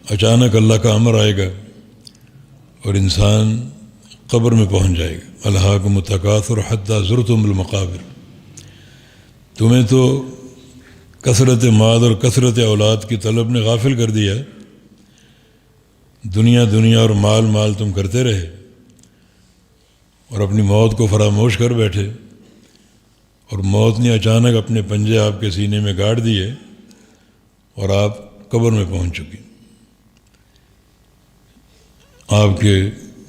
اچانک اللہ کا امر آئے گا اور انسان قبر میں پہنچ جائے گا۔ الہاکم التکاثر حتی زرتم المقابر، تمہیں تو کثرت مال اور کثرت اولاد کی طلب نے غافل کر دیا، دنیا دنیا اور مال مال تم کرتے رہے اور اپنی موت کو فراموش کر بیٹھے، اور موت نے اچانک اپنے پنجے آپ کے سینے میں گاڑ دیے اور آپ قبر میں پہنچ چکی۔ آپ کے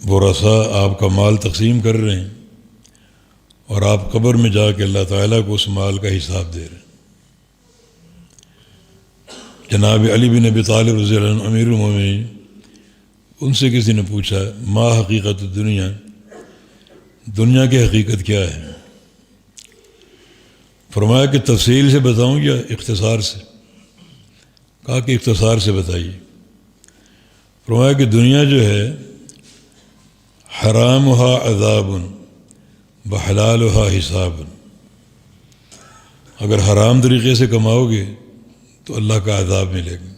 ورثاء آپ کا مال تقسیم کر رہے ہیں اور آپ قبر میں جا کے اللہ تعالیٰ کو اس مال کا حساب دے رہے ہیں۔ جناب علی بن ابی طالب رضی اللہ عنہ امیر المومنین، ان سے کسی نے پوچھا ما حقیقت الدنیا، دنیا کی حقیقت کیا ہے؟ فرمایا کہ تفصیل سے بتاؤں یا اختصار سے؟ کہا کہ اختصار سے بتائیے۔ فرمایا کہ دنیا جو ہے حرامہا عذاب بحلالہا حساب، اگر حرام طریقے سے کماؤ گے تو اللہ کا عذاب ملے گا،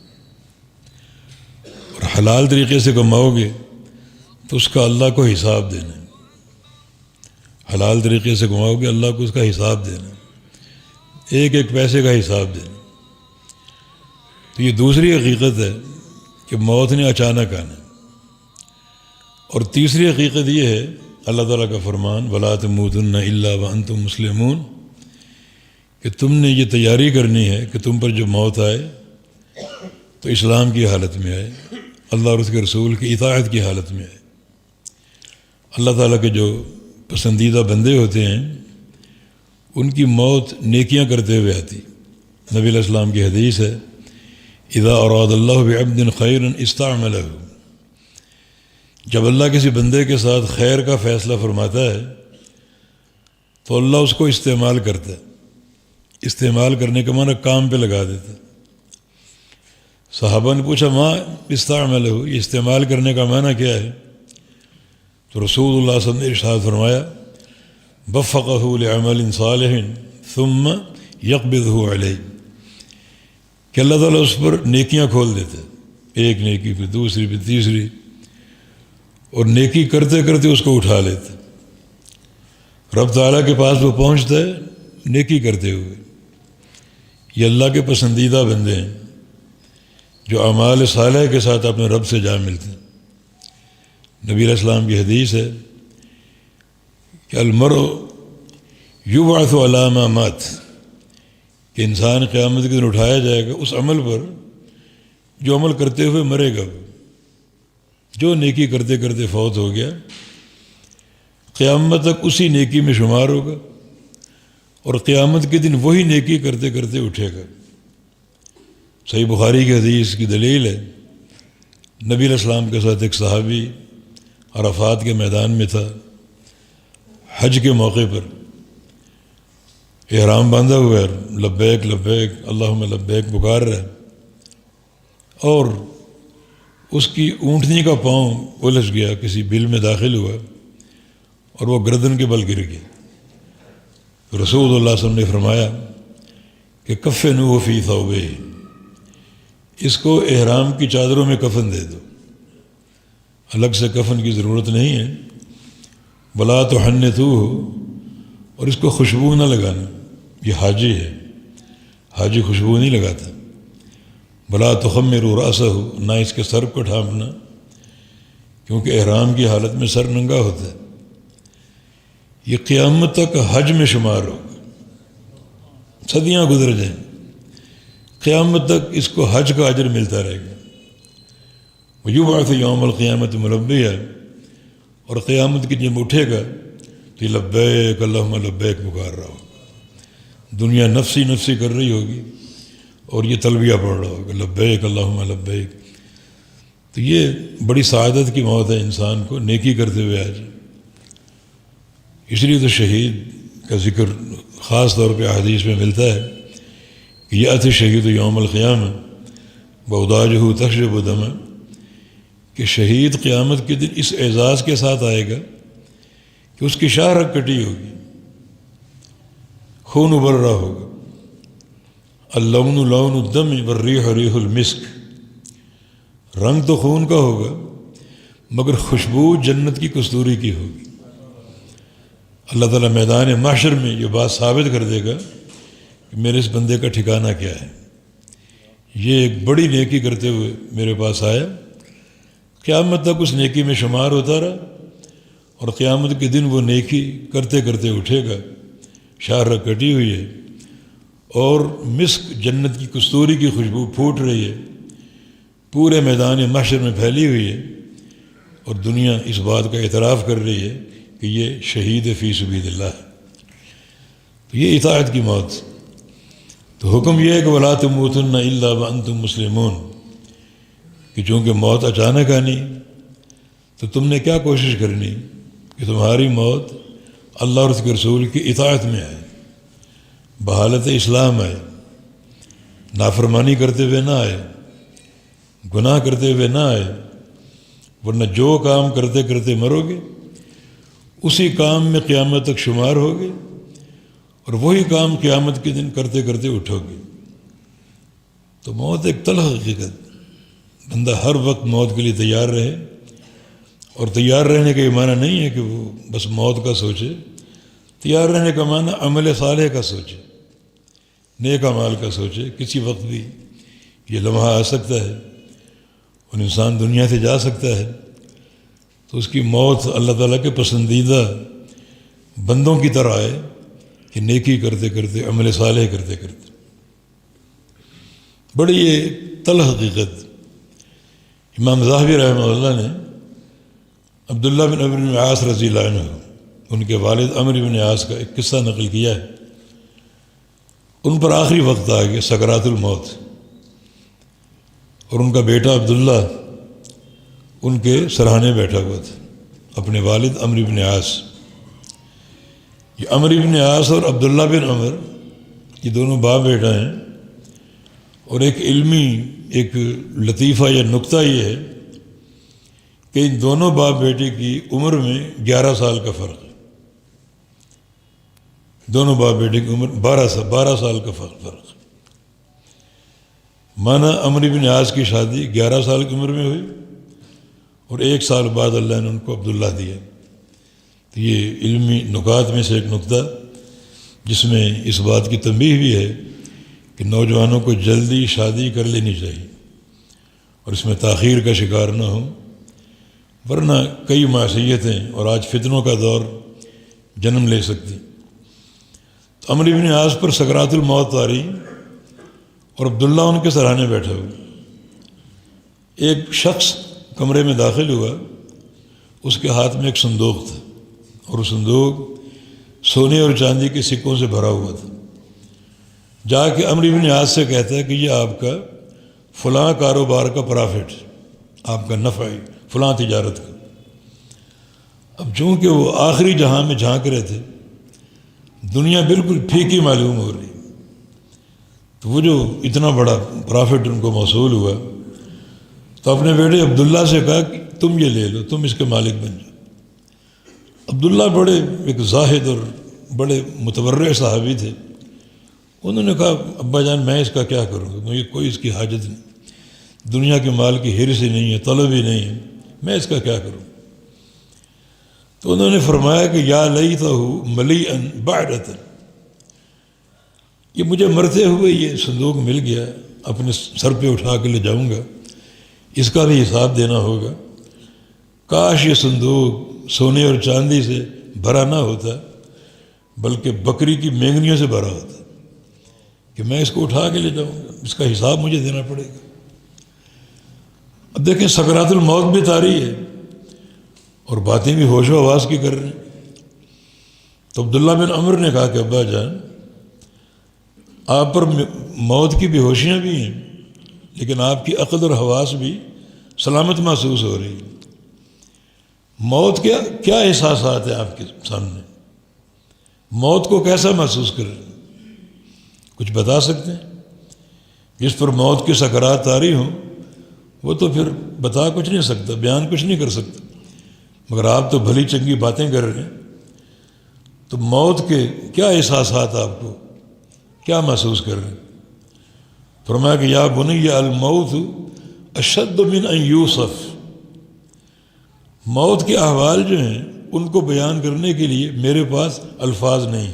اور حلال طریقے سے کماؤ گے تو اس کا اللہ کو حساب دینا ہے۔ حلال طریقے سے کماؤ گے اللہ کو اس کا حساب دینا ہے، ایک ایک پیسے کا حساب دینا۔ تو یہ دوسری حقیقت ہے کہ موت نے اچانک آنا، اور تیسری حقیقت یہ ہے اللہ تعالیٰ کا فرمان وَلَا تَمُوتُنَّ إِلَّا وَأَنْتُمْ مُسْلِمُونَ، کہ تم نے یہ تیاری کرنی ہے کہ تم پر جب موت آئے تو اسلام کی حالت میں آئے، اللہ اور اس کے رسول کی اطاعت کی حالت میں آئے۔ اللہ تعالیٰ کے جو پسندیدہ بندے ہوتے ہیں ان کی موت نیکیاں کرتے ہوئے آتی۔ نبی علیہ السلام کی حدیث ہے اذا اراد اللہ بعبد خیرا استعملہ، جب اللہ کسی بندے کے ساتھ خیر کا فیصلہ فرماتا ہے تو اللہ اس کو استعمال کرتا ہے۔ استعمال کرنے کا معنی کام پہ لگا دیتا ہے۔ صحابہ نے پوچھا ما استعملہ، یہ استعمال کرنے کا معنی کیا ہے؟ تو رسول اللہ صلی اللہ علیہ وسلم نے ارشاد فرمایا وفقہ لعمل صالح ثم یقبضہ علیہ، کہ اللہ تعالیٰ اس پر نیکیاں کھول دیتے، ایک نیکی پھر دوسری پھر تیسری، اور نیکی کرتے کرتے اس کو اٹھا لیتے۔ رب تعالیٰ کے پاس وہ پہنچتا ہے نیکی کرتے ہوئے۔ یہ اللہ کے پسندیدہ بندے ہیں جو اعمال صالح کے ساتھ اپنے رب سے جا ملتے ہیں۔ نبی علیہ السلام کی حدیث ہے کہ المرء یبعث علی ما مات، کہ انسان قیامت کے دن اٹھایا جائے گا اس عمل پر جو عمل کرتے ہوئے مرے گا، جو نیکی کرتے کرتے فوت ہو گیا قیامت تک اسی نیکی میں شمار ہوگا، اور قیامت کے دن وہی نیکی کرتے کرتے اٹھے گا۔ صحیح بخاری کی حدیث کی دلیل ہے، نبی علیہ السلام کے ساتھ ایک صحابی عرفات کے میدان میں تھا، حج کے موقع پر احرام باندھا ہوا ہے، لبیک لبیک اللہم لبیک پکار رہا ہے، اور اس کی اونٹنی کا پاؤں الجھ گیا، کسی بل میں داخل ہوا اور وہ گردن کے بل گر گیا۔ رسول اللہ صلی اللہ علیہ وسلم نے فرمایا کہ کفنوہ فی ثوبہ، اس کو احرام کی چادروں میں کفن دے دو، الگ سے کفن کی ضرورت نہیں ہے۔ ولا تحنثوہ، اور اس کو خوشبو نہ لگانا، یہ حاجی ہے، حاجی خوشبو نہیں لگاتا۔ ولا تخمروا رأسہ، نہ اس کے سر کو ڈھانپنا، کیونکہ احرام کی حالت میں سر ننگا ہوتا ہے۔ یہ قیامت تک حج میں شمار ہوگا، صدیاں گزر جائیں قیامت تک اس کو حج کا اجر ملتا رہے گا۔ ویبعث یوم القیامت ملبیہ، اور قیامت کی جب اٹھے گا تو یہ لبیک اللہم لبیک پکار رہا ہوگا، دنیا نفسی نفسی کر رہی ہوگی اور یہ تلبیہ پڑھ رہا ہوگا لبیک اللہم لبیک۔ تو یہ بڑی سعادت کی موت ہے انسان کو نیکی کرتے ہوئے آج۔ اس لیے تو شہید کا ذکر خاص طور پہ احادیث میں ملتا ہے کہ یأتی شہید یوم القیامہ وأوداجہ تشرب دما، کہ شہید قیامت کے دن اس اعزاز کے ساتھ آئے گا کہ اس کی شاہ رگ کٹی ہوگی، خون ابل رہا ہوگا، اللون لون الدم والریح ریح المسک، رنگ تو خون کا ہوگا مگر خوشبو جنت کی کستوری کی ہوگی۔ اللہ تعالیٰ میدان محشر میں یہ بات ثابت کر دے گا کہ میرے اس بندے کا ٹھکانہ کیا ہے، یہ ایک بڑی نیکی کرتے ہوئے میرے پاس آیا، قیامت تک اس نیکی میں شمار ہوتا رہا، اور قیامت کے دن وہ نیکی کرتے کرتے اٹھے گا، شاہراہ کٹی ہوئی ہے اور مسک جنت کی کستوری کی خوشبو پھوٹ رہی ہے، پورے میدان محشر میں پھیلی ہوئی ہے، اور دنیا اس بات کا اعتراف کر رہی ہے کہ یہ شہید فی سبیل اللہ ہے۔ تو یہ اطاعت کی موت۔ تو حکم یہ ہے کہ وَلَا تَمُوتُنَّ إِلَّا وَأَنْتُمْ مُسْلِمُونَ، کہ چونکہ موت اچانک آنی تو تم نے کیا کوشش کرنی کہ تمہاری موت اللہ اور اس کے رسول کی اطاعت میں آئے، بحالت اسلام آئے، نافرمانی کرتے ہوئے نہ آئے، گناہ کرتے ہوئے نہ آئے، ورنہ جو کام کرتے کرتے مرو گے اسی کام میں قیامت تک شمار ہوگے، اور وہی کام قیامت کے دن کرتے کرتے اٹھو گے۔ تو موت ایک تلخ حقیقت، بندہ ہر وقت موت کے لیے تیار رہے، اور تیار رہنے کا یہ معنی نہیں ہے کہ وہ بس موت کا سوچے، تیار رہنے کا معنی عمل صالح کا سوچے، نیک اعمال کا سوچے۔ کسی وقت بھی یہ لمحہ آ سکتا ہے اور انسان دنیا سے جا سکتا ہے، تو اس کی موت اللہ تعالیٰ کے پسندیدہ بندوں کی طرح آئے کہ نیکی کرتے کرتے، عمل صالح کرتے کرتے۔ بڑی یہ تلخ حقیقت۔ امام ذہبی رحمہ اللہ نے عبداللہ بن عمرو بن عاص رضی اللہ عنہ، ان کے والد عمرو بن عاص کا ایک قصہ نقل کیا ہے۔ ان پر آخری وقت آ گیا، سکرات الموت، اور ان کا بیٹا عبداللہ ان کے سرہانے بیٹھا ہوا تھا، اپنے والد عمرو بن عاص۔ یہ عمرو بن عاص اور عبداللہ بن عمر یہ دونوں باپ بیٹا ہیں، اور ایک علمی ایک لطیفہ یا نکتہ یہ ہے کہ ان دونوں باپ بیٹے کی عمر میں 11 سال کا فرق ہے۔ دونوں باپ بیٹے کی عمر 12 سال کا فرق ہے۔ مانا عمرو بن عاص کی شادی 11 سال کی عمر میں ہوئی، اور 1 سال بعد اللہ نے ان کو عبداللہ دیا۔ تو یہ علمی نکات میں سے ایک نکتہ جس میں اس بات کی تنبیہ بھی ہے کہ نوجوانوں کو جلدی شادی کر لینی چاہیے اور اس میں تاخیر کا شکار نہ ہوں، ورنہ کئی معصیتیں اور آج فتنوں کا دور جنم لے سکتی۔ تو عمرو بن عاص پر سکرات الموت آ رہی، اور عبداللہ ان کے سرہانے بیٹھا ہوا۔ ایک شخص کمرے میں داخل ہوا، اس کے ہاتھ میں ایک صندوق تھا، اور وہ صندوق سونے اور چاندی کے سکوں سے بھرا ہوا تھا۔ جا کے عمرو بن عاص سے کہتا ہے کہ یہ آپ کا فلاں کاروبار کا پرافٹ، آپ کا نفع ہے فلاں تجارت کا۔ اب چونکہ وہ آخری جہاں میں جھانک رہے تھے، دنیا بالکل پھیکی معلوم ہو رہی، تو وہ جو اتنا بڑا پرافٹ ان کو موصول ہوا، تو اپنے بیٹے عبداللہ سے کہا کہ تم یہ لے لو، تم اس کے مالک بن جاؤ۔ عبداللہ بڑے ایک زاہد اور بڑے متورع صحابی تھے، انہوں نے کہا ابا جان میں اس کا کیا کروں گا، مجھے کوئی اس کی حاجت نہیں، دنیا کے مال کی حرص ہی نہیں ہے، طلب ہی نہیں ہے، میں اس کا کیا کروں۔ تو انہوں نے فرمایا کہ یا لیتہ ملیئا بعدۃ، یہ مجھے مرتے ہوئے یہ صندوق مل گیا، اپنے سر پہ اٹھا کے لے جاؤں گا، اس کا بھی حساب دینا ہوگا۔ کاش یہ صندوق سونے اور چاندی سے بھرا نہ ہوتا، بلکہ بکری کی مینگنیوں سے بھرا ہوتا، کہ میں اس کو اٹھا کے لے جاؤں گا، اس کا حساب مجھے دینا پڑے گا۔ اب دیکھیں سکرات الموت بھی طاری ہے اور باتیں بھی ہوش و حواس کی کر رہے ہیں۔ تو عبداللہ بن عمر نے کہا کہ ابا جان آپ پر موت کی بے ہوشیاں بھی ہیں، لیکن آپ کی عقل اور حواس بھی سلامت محسوس ہو رہی ہے۔ موت کیا احساسات ہیں آپ کے سامنے، موت کو کیسا محسوس کر رہے ہیں، کچھ بتا سکتے ہیں؟ جس پر موت کی سکرات طاری ہوں وہ تو پھر بتا کچھ نہیں سکتا، بیان کچھ نہیں کر سکتا، مگر آپ تو بھلی چنگی باتیں کر رہے ہیں۔ تو موت کے کیا احساسات آپ کو کیا محسوس کر رہے ہیں؟ فرمایا کہ یا بنی الموت اشد من ان یوصف، موت کے احوال جو ہیں ان کو بیان کرنے کے لیے میرے پاس الفاظ نہیں،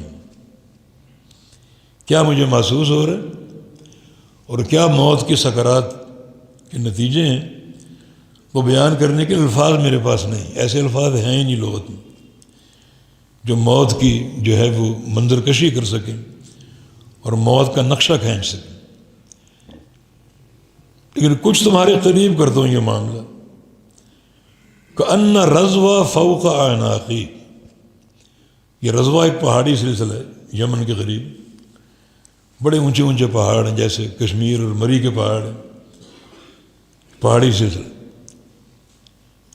کیا مجھے محسوس ہو رہا ہے اور کیا موت کے سکرات کے نتیجے ہیں، وہ بیان کرنے کے الفاظ میرے پاس نہیں، ایسے الفاظ ہیں ہی نہیں لغت میں جو موت کی جو ہے وہ منظر کشی کر سکیں اور موت کا نقشہ کھینچ سکیں۔ لیکن کچھ تمہارے قریب کرتا ہوں یہ معاملہ، کأن رضوہ فوق اعناقی، یہ رضوہ ایک پہاڑی سلسلہ ہے یمن کے قریب، بڑے اونچے اونچے پہاڑ ہیں جیسے کشمیر اور مری کے پہاڑ ہیں، پہاڑی سلسلہ۔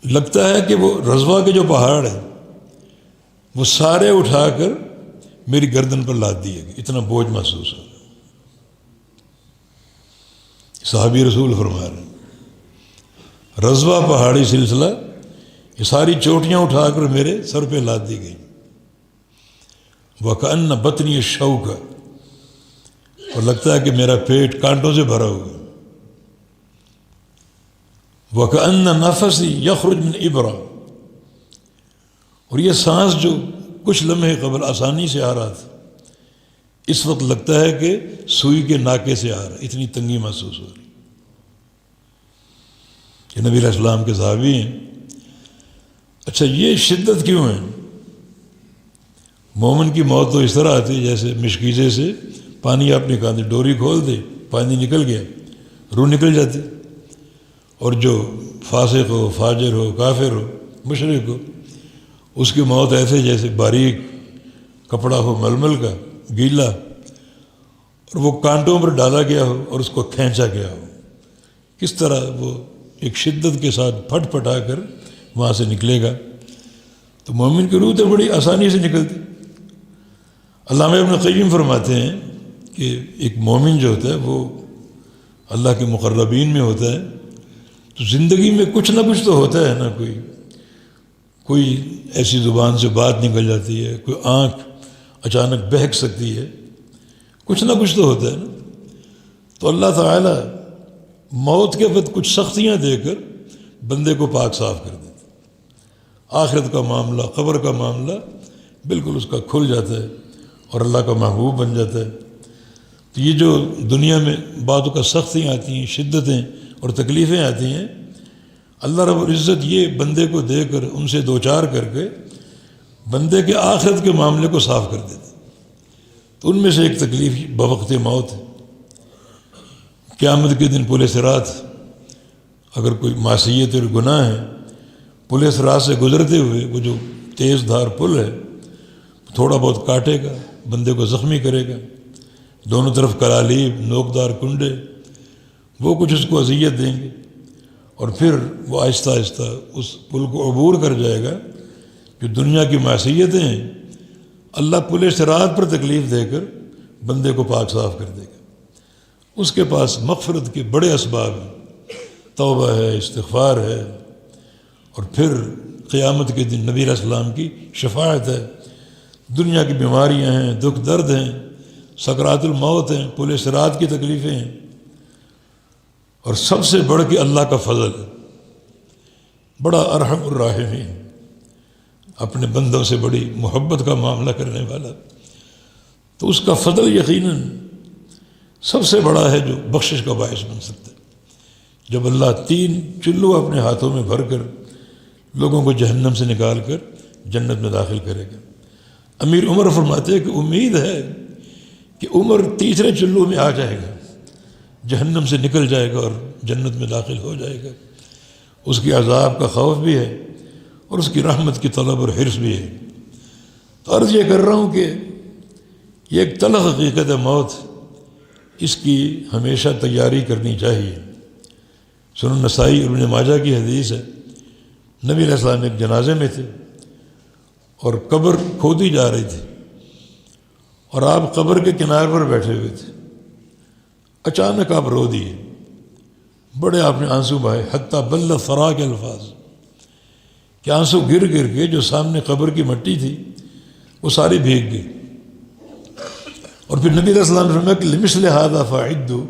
لگتا ہے کہ وہ رضوہ کے جو پہاڑ ہیں وہ سارے اٹھا کر میری گردن پر لاد دیے گئے، اتنا بوجھ محسوس ہو۔ صحابی رسول فرما رہے ہیں رضوہ پہاڑی سلسلہ، یہ ساری چوٹیاں اٹھا کر میرے سر پہ لاد دی گئی۔ وَكَأَنَّ بَطْنِي الشَّوْكَ، اور لگتا ہے کہ میرا پیٹ کانٹوں سے بھرا ہوا۔ وَكَأَنَّ نَفَسِي يَخْرُجْ مِنْ إِبْرَةٍ، اور یہ سانس جو کچھ لمحے قبل آسانی سے آ رہا تھا، اس وقت لگتا ہے کہ سوئی کے ناکے سے آ رہا ہے، اتنی تنگی محسوس ہو رہی۔ یہ نبی علیہ السلام کے صحابی ہیں۔ اچھا یہ شدت کیوں ہے؟ مومن کی موت تو اس طرح آتی ہے جیسے مشکیزے سے پانی آپ نکال دے، ڈوری کھول دے، پانی نکل گیا، روح نکل جاتی۔ اور جو فاسق ہو، فاجر ہو، کافر ہو، مشرک ہو، اس کی موت ایسے جیسے باریک کپڑا ہو ململ کا گیلا اور وہ کانٹوں پر ڈالا گیا ہو اور اس کو کھینچا گیا ہو، کس طرح وہ ایک شدت کے ساتھ پھٹ پھٹا کر وہاں سے نکلے گا۔ تو مومن کی روح تو بڑی آسانی سے نکلتی۔ علامہ ابن قیم فرماتے ہیں کہ ایک مومن جو ہوتا ہے وہ اللہ کے مقربین میں ہوتا ہے، تو زندگی میں کچھ نہ کچھ تو ہوتا ہے نا، کوئی ایسی زبان سے بات نکل جاتی ہے، کوئی آنکھ اچانک بہک سکتی ہے، کچھ نہ کچھ تو ہوتا ہے نا۔ تو اللہ تعالیٰ موت کے وقت کچھ سختیاں دے کر بندے کو پاک صاف کر دیتا، آخرت کا معاملہ، قبر کا معاملہ بالکل اس کا کھل جاتا ہے اور اللہ کا محبوب بن جاتا ہے۔ تو یہ جو دنیا میں بعض کا سختیاں آتی ہیں، شدتیں اور تکلیفیں آتی ہیں، اللہ رب العزت یہ بندے کو دے کر ان سے دوچار کر کے بندے کے آخرت کے معاملے کو صاف کر دیتے۔ تو ان میں سے ایک تکلیف بوقت موت ہے۔ قیامت کے دن پل صراط، اگر کوئی معصیت اور گناہ ہے، پل صراط سے گزرتے ہوئے وہ جو تیز دھار پل ہے تھوڑا بہت کاٹے گا، بندے کو زخمی کرے گا، دونوں طرف کلالیب، نوکدار کنڈے، وہ کچھ اس کو اذیت دیں گے، اور پھر وہ آہستہ آہستہ اس پل کو عبور کر جائے گا۔ جو دنیا کی معصیتیں ہیں اللہ پل صراط پر تکلیف دے کر بندے کو پاک صاف کر دے گا۔ اس کے پاس مغفرت کے بڑے اسباب ہیں، توبہ ہے، استغفار ہے، اور پھر قیامت کے دن نبی علیہ السلام کی شفاعت ہے۔ دنیا کی بیماریاں ہیں، دکھ درد ہیں، سکرات الموت ہیں، پل صراط کی تکلیفیں ہیں، اور سب سے بڑھ کے اللہ کا فضل ہے، بڑا ارحم الراحمین، اپنے بندوں سے بڑی محبت کا معاملہ کرنے والا۔ تو اس کا فضل یقیناً سب سے بڑا ہے جو بخشش کا باعث بن سکتا ہے۔ جب اللہ 3 چلو اپنے ہاتھوں میں بھر کر لوگوں کو جہنم سے نکال کر جنت میں داخل کرے گا۔ امیر عمر فرماتے ہیں کہ امید ہے کہ عمر تیسرے چلو میں آ جائے گا، جہنم سے نکل جائے گا اور جنت میں داخل ہو جائے گا۔ اس کی عذاب کا خوف بھی ہے اور اس کی رحمت کی طلب اور حرص بھی ہے۔ تو عرض یہ کر رہا ہوں کہ یہ ایک تلخ حقیقت ہے موت، اس کی ہمیشہ تیاری کرنی چاہیے۔ سنن نسائی اور ابن ماجہ کی حدیث ہے، نبی علیہ السلام ایک جنازے میں تھے اور قبر کھودی جا رہی تھی، اور آپ قبر کے کنارے پر بیٹھے ہوئے تھے۔ اچانک آپ رو دیے، بڑے آپ نے آنسو بہائے، حتیٰ بل فرا کے الفاظ، کہ آنسو گر گر کے جو سامنے قبر کی مٹی تھی وہ ساری بھیگ گئی۔ اور پھر نبی علیہ السلام نے فرمایا کہ لمثل ھذا فاعدوا،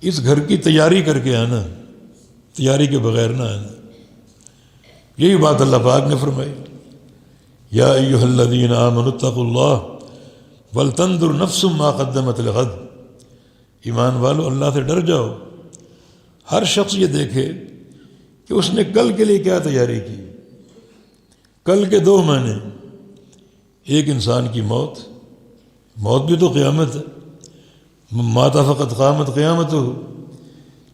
اس گھر کی تیاری کر کے آنا، تیاری کے بغیر نہ آنا۔ یہی بات اللہ پاک نے فرمائی، یا ایھا الذین آمنوا اتقوا اللہ ولتنظر نفس ما قدمت لغد۔ ایمان والو، اللہ سے ڈر جاؤ، ہر شخص یہ دیکھے کہ اس نے کل کے لیے کیا تیاری کی۔ کل کے دو معنی، ایک انسان کی موت، موت بھی تو قیامت ہے، مات فقط قامت قیامت ہو،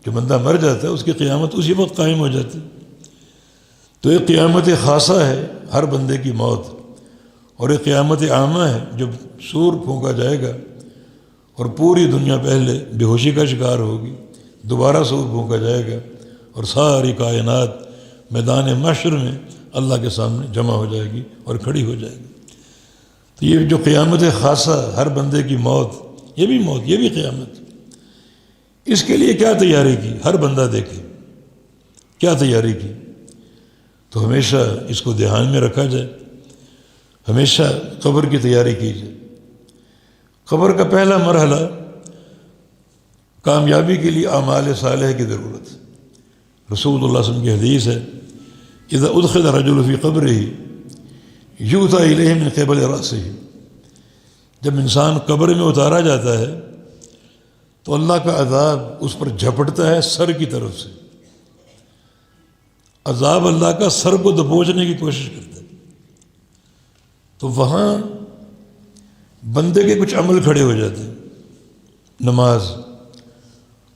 جو بندہ مر جاتا ہے اس کی قیامت اسی وقت قائم ہو جاتی۔ تو ایک قیامت خاصہ ہے ہر بندے کی موت، اور ایک قیامت عامہ ہے جب سور پھونکا جائے گا اور پوری دنیا پہلے بے ہوشی کا شکار ہوگی، دوبارہ سور پھونکا جائے گا اور ساری کائنات میدان محشر میں اللہ کے سامنے جمع ہو جائے گی اور کھڑی ہو جائے گی۔ تو یہ جو قیامت خاصہ ہر بندے کی موت، یہ بھی موت، یہ بھی قیامت، اس کے لیے کیا تیاری کی ہر بندہ دیکھے، کیا تیاری کی۔ تو ہمیشہ اس کو دھیان میں رکھا جائے، ہمیشہ قبر کی تیاری کی جائے۔ قبر کا پہلا مرحلہ کامیابی کے لیے اعمال صالح کی ضرورت ہے۔ رسول اللہ صلی اللہ علیہ وسلم کی حدیث ہے، اذا ادخل الرجل فی قبرہ یؤتی الیہ من قبل رأسہ۔ جب انسان قبر میں اتارا جاتا ہے تو اللہ کا عذاب اس پر جھپٹتا ہے سر کی طرف سے۔ عذاب اللہ کا سر کو دبوچنے کی کوشش کرتا ہے۔ تو وہاں بندے کے کچھ عمل کھڑے ہو جاتے ہیں، نماز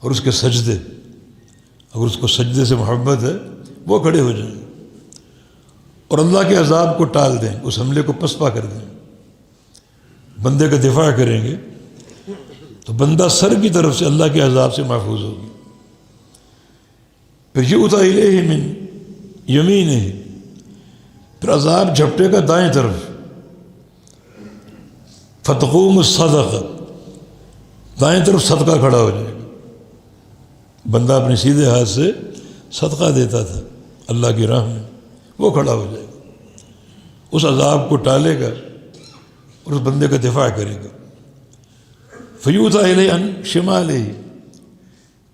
اور اس کے سجدے، اگر اس کو سجدے سے محبت ہے وہ کھڑے ہو جائیں اور اللہ کے عذاب کو ٹال دیں، اس حملے کو پسپا کر دیں، بندے کا دفاع کریں گے تو بندہ سر کی طرف سے اللہ کے عذاب سے محفوظ ہوگی۔ پھر یؤتی الیہ من یمینہ، پھر عذاب جھپٹے کا دائیں طرف، فتقوم الصدقہ، دائیں طرف صدقہ کھڑا ہو جائے گا۔ بندہ اپنے سیدھے ہاتھ سے صدقہ دیتا تھا اللہ کی راہ میں، وہ کھڑا ہو جائے گا، اس عذاب کو ٹالے گا اور اس بندے کا دفاع کرے گا۔ فیؤتی الیہ عن شمالہ،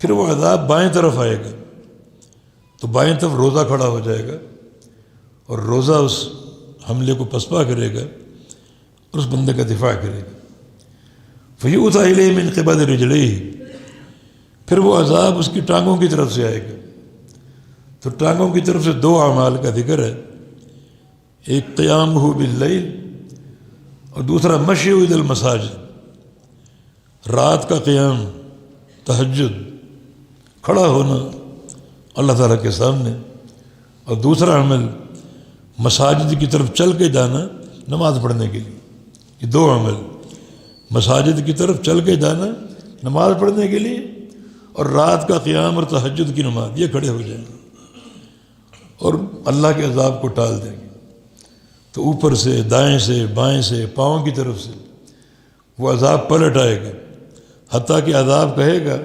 پھر وہ عذاب بائیں طرف آئے گا تو بائیں طرف روزہ کھڑا ہو جائے گا اور روزہ اس حملے کو پسپا کرے گا اور اس بندے کا دفاع کرے گا۔ فیؤتی الیہ من قبل رجلیہ، پھر وہ عذاب اس کی ٹانگوں کی طرف سے آئے گا۔ تو ٹانگوں کی طرف سے دو اعمال کا ذکر ہے، ایک قیامہ باللیل اور دوسرا مشی الی المساجد، رات کا قیام، تہجد، کھڑا ہونا اللہ تعالیٰ کے سامنے، اور دوسرا عمل مساجد کی طرف چل کے جانا نماز پڑھنے کے لیے۔ یہ دو عمل، مساجد کی طرف چل کے جانا نماز پڑھنے کے لیے اور رات کا قیام اور تہجد کی نماز، یہ کھڑے ہو جائیں گے اور اللہ کے عذاب کو ٹال دیں گے۔ تو اوپر سے، دائیں سے، بائیں سے، پاؤں کی طرف سے وہ عذاب پلٹ آئے گا، حتیٰ کہ عذاب کہے گا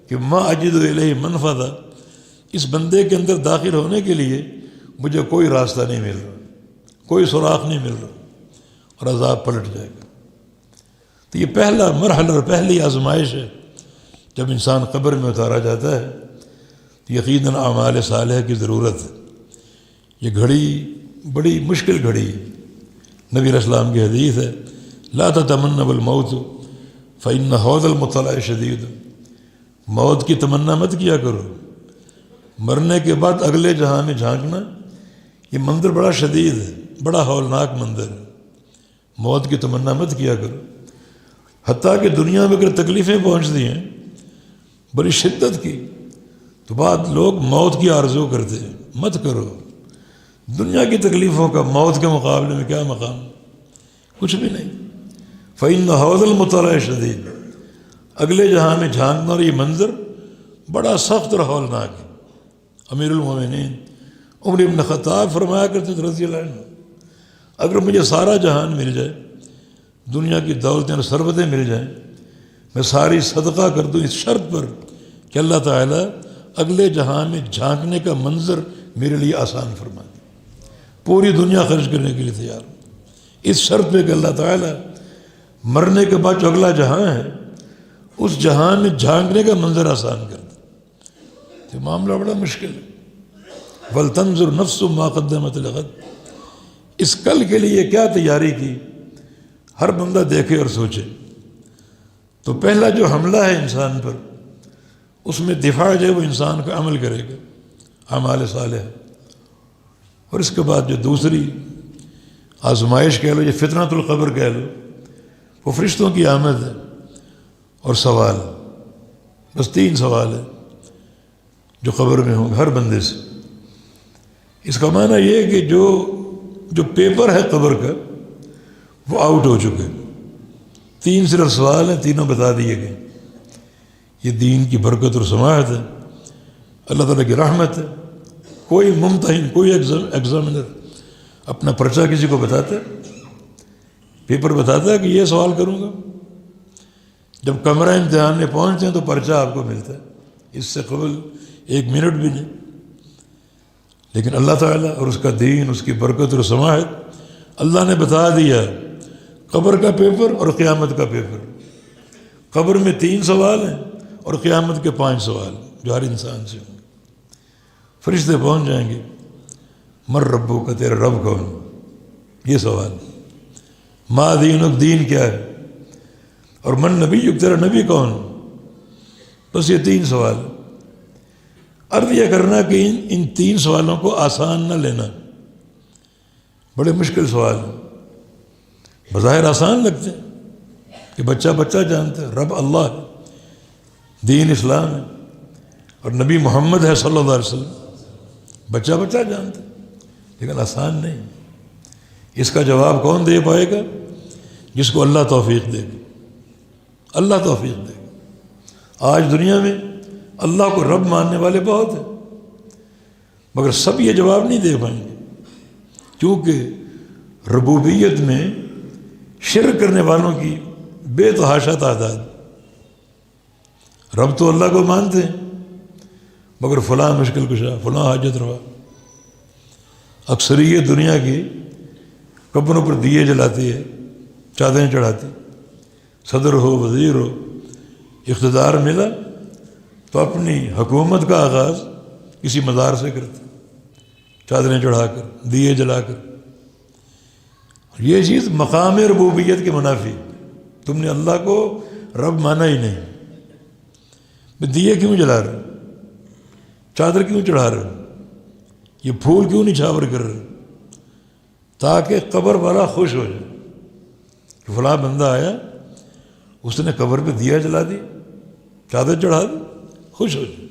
کہ ما اجد الیہ منفذا، اس بندے کے اندر داخل ہونے کے لیے مجھے کوئی راستہ نہیں مل رہا، کوئی سوراخ نہیں مل رہا، اور عذاب پلٹ جائے گا۔ تو یہ پہلا مرحلہ اور پہلی آزمائش ہے جب انسان قبر میں اتارا جاتا ہے، تو یقیناً اعمال صالحہ کی ضرورت ہے۔ یہ گھڑی بڑی مشکل گھڑی ہے۔ نبی علیہ السلام کی حدیث ہے، لا تتمنوا الموت فإن حوض المطلع شدید، موت کی تمنا مت کیا کرو، مرنے کے بعد اگلے جہاں میں جھانکنا یہ منظر بڑا شدید ہے، بڑا ہولناک منظر ہے، موت کی تمنا مت کیا کرو۔ حتیٰ کہ دنیا میں اگر تکلیفیں پہنچتی ہیں بڑی شدت کی تو بعد لوگ موت کی آرزو کرتے ہیں، مت کرو، دنیا کی تکلیفوں کا موت کے مقابلے میں کیا مقام، کچھ بھی نہیں۔ فإن حوض المطلع شدید، اگلے جہاں میں جھانکنا اور یہ منظر بڑا سخت اور ہولناک ہے۔ امیر المومنین عمر بن خطاب فرمایا کرتے تھے رضی اللہ عنہ، اگر مجھے سارا جہان مل جائے، دنیا کی دولتیں اور ثروتیں مل جائیں، میں ساری صدقہ کر دوں اس شرط پر کہ اللہ تعالیٰ اگلے جہاں میں جھانکنے کا منظر میرے لیے آسان فرما دے، پوری دنیا خرچ کرنے کے لیے تیار ہوں، اس شرط پہ کہ اللہ تعالیٰ مرنے کے بعد جو اگلا جہاں ہے اس جہاں میں جھانکنے کا منظر آسان کر دے۔ تو معاملہ بڑا مشکل ہے۔ وَلْتَنْظُرْ نَفْسٌ مَا قَدَّمَتْ لِغَدٍ، اس کل کے لیے کیا تیاری کی، ہر بندہ دیکھے اور سوچے۔ تو پہلا جو حملہ ہے انسان پر، اس میں دفاع جو ہے وہ انسان کا عمل کرے گا، اعمال صالح، اور اس کے بعد جو دوسری آزمائش کہہ لو یا فتنۃ القبر کہہ لو، وہ فرشتوں کی آمد ہے اور سوال، بس 3 سوال ہیں جو قبر میں ہوں گے ہر بندے سے۔ اس کا معنی یہ ہے کہ جو پیپر ہے قبر کا وہ آؤٹ ہو چکے، 3 صرف سوال ہیں، تینوں بتا دیے گئے۔ یہ دین کی برکت اور سماحت ہے، اللہ تعالیٰ کی رحمت ہے۔ کوئی ممتحن، کوئی ایگزامنر اپنا پرچہ کسی کو بتاتا ہے، پیپر بتاتا ہے کہ یہ سوال کروں گا، جب کمرہ امتحان میں پہنچتے ہیں تو پرچہ آپ کو ملتا ہے، اس سے قبل 1 منٹ بھی نہیں۔ لیکن اللہ تعالیٰ اور اس کا دین، اس کی برکت اور سماحت، اللہ نے بتا دیا قبر کا پیپر اور قیامت کا پیپر۔ قبر میں 3 سوال ہیں اور قیامت کے 5 سوال جو ہر انسان سے ہوں گے۔ فرشتے پہنچ جائیں گے، مر ربو کا، تیرا رب کون، یہ سوال۔ ما دینک، دین کیا ہے، اور من نبیک، تیرا نبی کون۔ بس یہ 3 سوال۔ عرض یہ کرنا کہ ان 3 سوالوں کو آسان نہ لینا، بڑے مشکل سوال ہیں۔ بظاہر آسان لگتے ہیں کہ بچہ بچہ جانتا ہے، رب اللہ ہے، دین اسلام ہے، اور نبی محمد ہے صلی اللہ علیہ وسلم، بچہ بچہ جانتا ہے، لیکن آسان نہیں۔ اس کا جواب کون دے پائے گا؟ جس کو اللہ توفیق دے گا، اللہ توفیق دے گا۔ آج دنیا میں اللہ کو رب ماننے والے بہت ہیں، مگر سب یہ جواب نہیں دے پائیں گے، کیونکہ ربوبیت میں شرک کرنے والوں کی بے تحاشا تعداد۔ رب تو اللہ کو مانتے ہیں، مگر فلاں مشکل کشا، فلاں حاجت روا۔ اکثریت دنیا کی قبروں پر دیے جلاتی ہے، چادریں چڑھاتی، صدر ہو، وزیر ہو، اقتدار ملا تو اپنی حکومت کا آغاز کسی مزار سے کرتے، چادریں چڑھا کر، دیے جلا کر۔ یہ چیز مقام ربوبیت کے منافی۔ تم نے اللہ کو رب مانا ہی نہیں، دیے کیوں جلا رہے، چادر کیوں چڑھا رہے، یہ پھول کیوں نچھاور کر رہے، تاکہ قبر والا خوش ہو جائے کہ فلاں بندہ آیا، اس نے قبر پہ دیا جلا دی، چادر چڑھا دی، خوش ہو جائے۔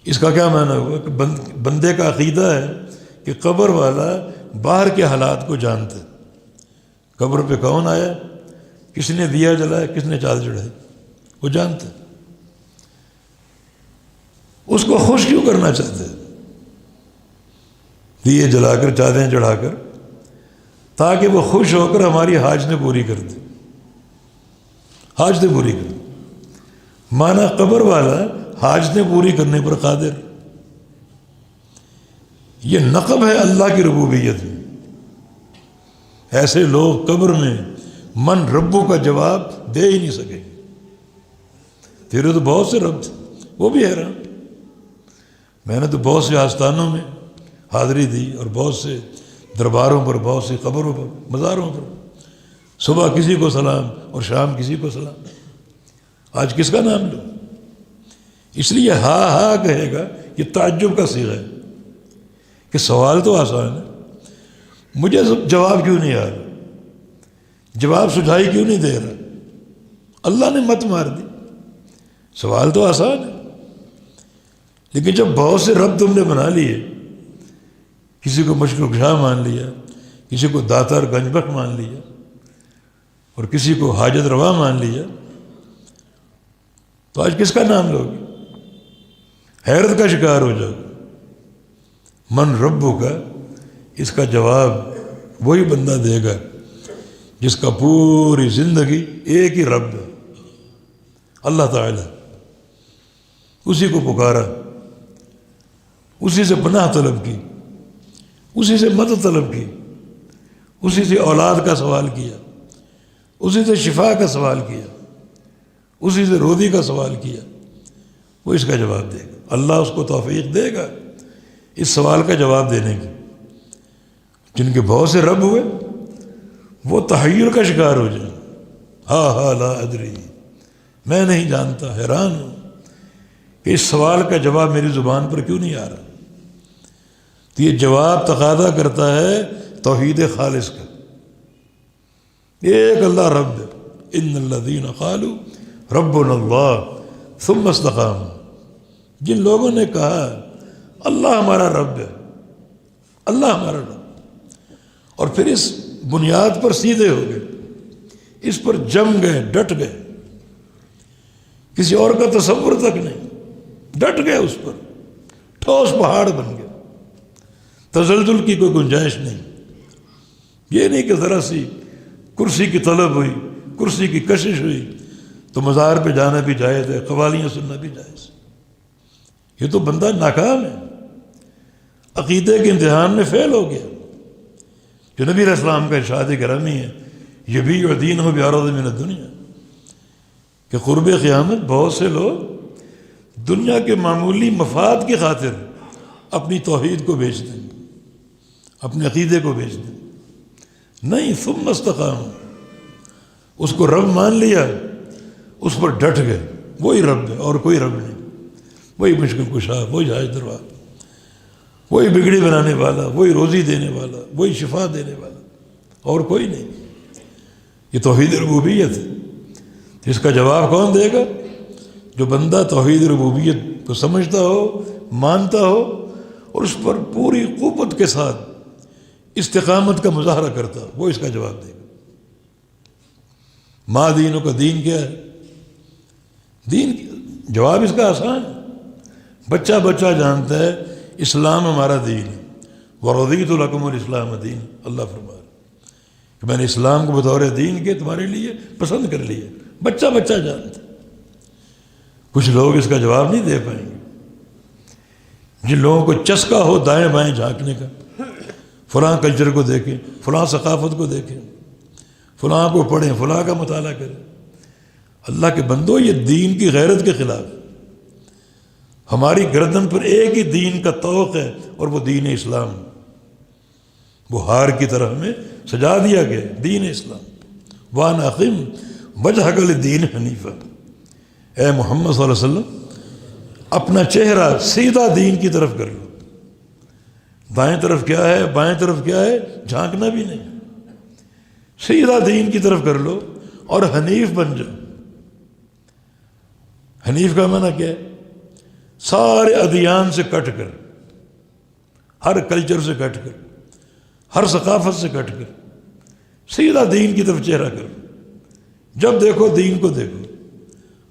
اس کا کیا معنی ہوا کہ بندے کا عقیدہ ہے کہ قبر والا باہر کے حالات کو جانتا ہے، قبر پہ کون آیا، کس نے دیا جلایا، کس نے چادر چڑھائی، وہ جانتا ہے۔ اس کو خوش کیوں کرنا چاہتے ہیں، دیے جلا کر، چادریں چڑھا کر، تاکہ وہ خوش ہو کر ہماری حاجتیں پوری کر دے، حاجتیں پوری کر دے۔ مانا قبر والا حاجتیں پوری کرنے پر قادر۔ یہ نقب ہے اللہ کی ربوبیت میں۔ ایسے لوگ قبر میں من ربو کا جواب دے ہی نہیں سکے۔ تیرے تو بہت سے رب تھے، وہ بھی حیران۔ میں نے تو بہت سے آستانوں میں حاضری دی اور بہت سے درباروں پر، بہت سی قبروں پر، مزاروں پر، صبح کسی کو سلام اور شام کسی کو سلام۔ آج کس کا نام لو؟ اس لیے ہاں ہاں کہے گا، یہ تعجب کا صیغہ ہے کہ سوال تو آسان ہے، مجھے جواب کیوں نہیں آ رہا، جواب سجھائی کیوں نہیں دے رہا، اللہ نے مت مار دی۔ سوال تو آسان ہے، لیکن جب بہت سے رب تم نے بنا لیے، کسی کو مشکل کشا مان لیا، کسی کو داتا اور گنج بخش مان لیا، اور کسی کو حاجت روا مان لیا، تو آج کس کا نام لوگے؟ حیرت کا شکار ہو جاؤ۔ من ربو کا، اس کا جواب وہی بندہ دے گا جس کا پوری زندگی ایک ہی رب ہے، اللہ تعالی۔ اسی کو پکارا، اسی سے پناہ طلب کی، اسی سے مدد طلب کی، اسی سے اولاد کا سوال کیا، اسی سے شفا کا سوال کیا، اسی سے روزی کا سوال کیا، وہ اس کا جواب دے گا۔ اللہ اس کو توفیق دے گا اس سوال کا جواب دینے کی۔ جن کے بہت سے رب ہوئے وہ تحیر کا شکار ہو جائیں، ہاں لا ادری، میں نہیں جانتا، حیران ہوں کہ اس سوال کا جواب میری زبان پر کیوں نہیں آ رہا۔ تو یہ جواب تقاضا کرتا ہے توحید خالص کا، ایک اللہ رب ہے۔ ان الذین قالوا ربنا اللہ ثم استقاموا، جن لوگوں نے کہا اللہ ہمارا رب ہے، اللہ ہمارا رب، اور پھر اس بنیاد پر سیدھے ہو گئے، اس پر جم گئے، ڈٹ گئے، کسی اور کا تصور تک نہیں، ڈٹ گئے اس پر، ٹھوس پہاڑ بن گئے، تزلزل کی کوئی گنجائش نہیں۔ یہ نہیں کہ ذرا سی کرسی کی طلب ہوئی، کرسی کی کشش ہوئی تو مزار پہ جانا بھی جائز ہے، قوالیاں سننا بھی جائز ہے۔ یہ تو بندہ ناکام ہے، عقیدے کے امتحان میں فیل ہو گیا۔ جو نبی علیہ السلام کا ارشاد گرامی ہے، یبیع دینہ بعرض من الدنیا، کہ قرب قیامت بہت سے لوگ دنیا کے معمولی مفاد کی خاطر اپنی توحید کو بیچ دیں، اپنے عقیدے کو بیچ دیں۔ نہیں، ثم استقاموا، اس کو رب مان لیا، اس پر ڈٹ گئے، وہی رب ہے اور کوئی رب نہیں، وہی مشکل کشا، وہی حاجت روا، وہی بگڑی بنانے والا، وہی روزی دینے والا، وہی شفا دینے والا، اور کوئی نہیں۔ یہ توحید ربوبیت ہے۔ اس کا جواب کون دے گا؟ جو بندہ توحید ربوبیت کو سمجھتا ہو، مانتا ہو، اور اس پر پوری قوت کے ساتھ استقامت کا مظاہرہ کرتا ہو، وہ اس کا جواب دے گا۔ ما دینوں کا دین کیا ہے؟ دین جواب اس کا آسان ہے، بچہ بچہ جانتا ہے اسلام ہمارا دین ہے۔ وَرَضِيتُ لَكُمُ الْإِسْلَامَ دین، اللہ فرما رہا ہے کہ میں نے اسلام کو بطور دین کے تمہارے لیے پسند کر لیا، بچہ بچہ جانتا ہے۔ کچھ لوگ اس کا جواب نہیں دے پائیں گے، جن لوگوں کو چسکا ہو دائیں بائیں جھانکنے کا، فلاں کلچر کو دیکھیں، فلاں ثقافت کو دیکھیں، فلاں کو پڑھیں، فلاں کا مطالعہ کریں۔ اللہ کے بندو، یہ دین کی غیرت کے خلاف۔ ہماری گردن پر ایک ہی دین کا طوق ہے اور وہ دین اسلام، وہ ہار کی طرح ہمیں سجا دیا گیا، دین اسلام۔ وَأَنْ أَقِمْ وَجْهَكَ لِلدِّينِ حَنِيفًا، اے محمد صلی اللہ علیہ وسلم اپنا چہرہ سیدھا دین کی طرف کر لو۔ دائیں طرف کیا ہے، بائیں طرف کیا ہے، جھانکنا بھی نہیں، سیدھا دین کی طرف کر لو اور حنیف بن جاؤ۔ حنیف کا معنی کیا ہے؟ سارے ادیان سے کٹ کر، ہر کلچر سے کٹ کر، ہر ثقافت سے کٹ کر سیدھا دین کی طرف چہرہ کرو۔ جب دیکھو دین کو دیکھو،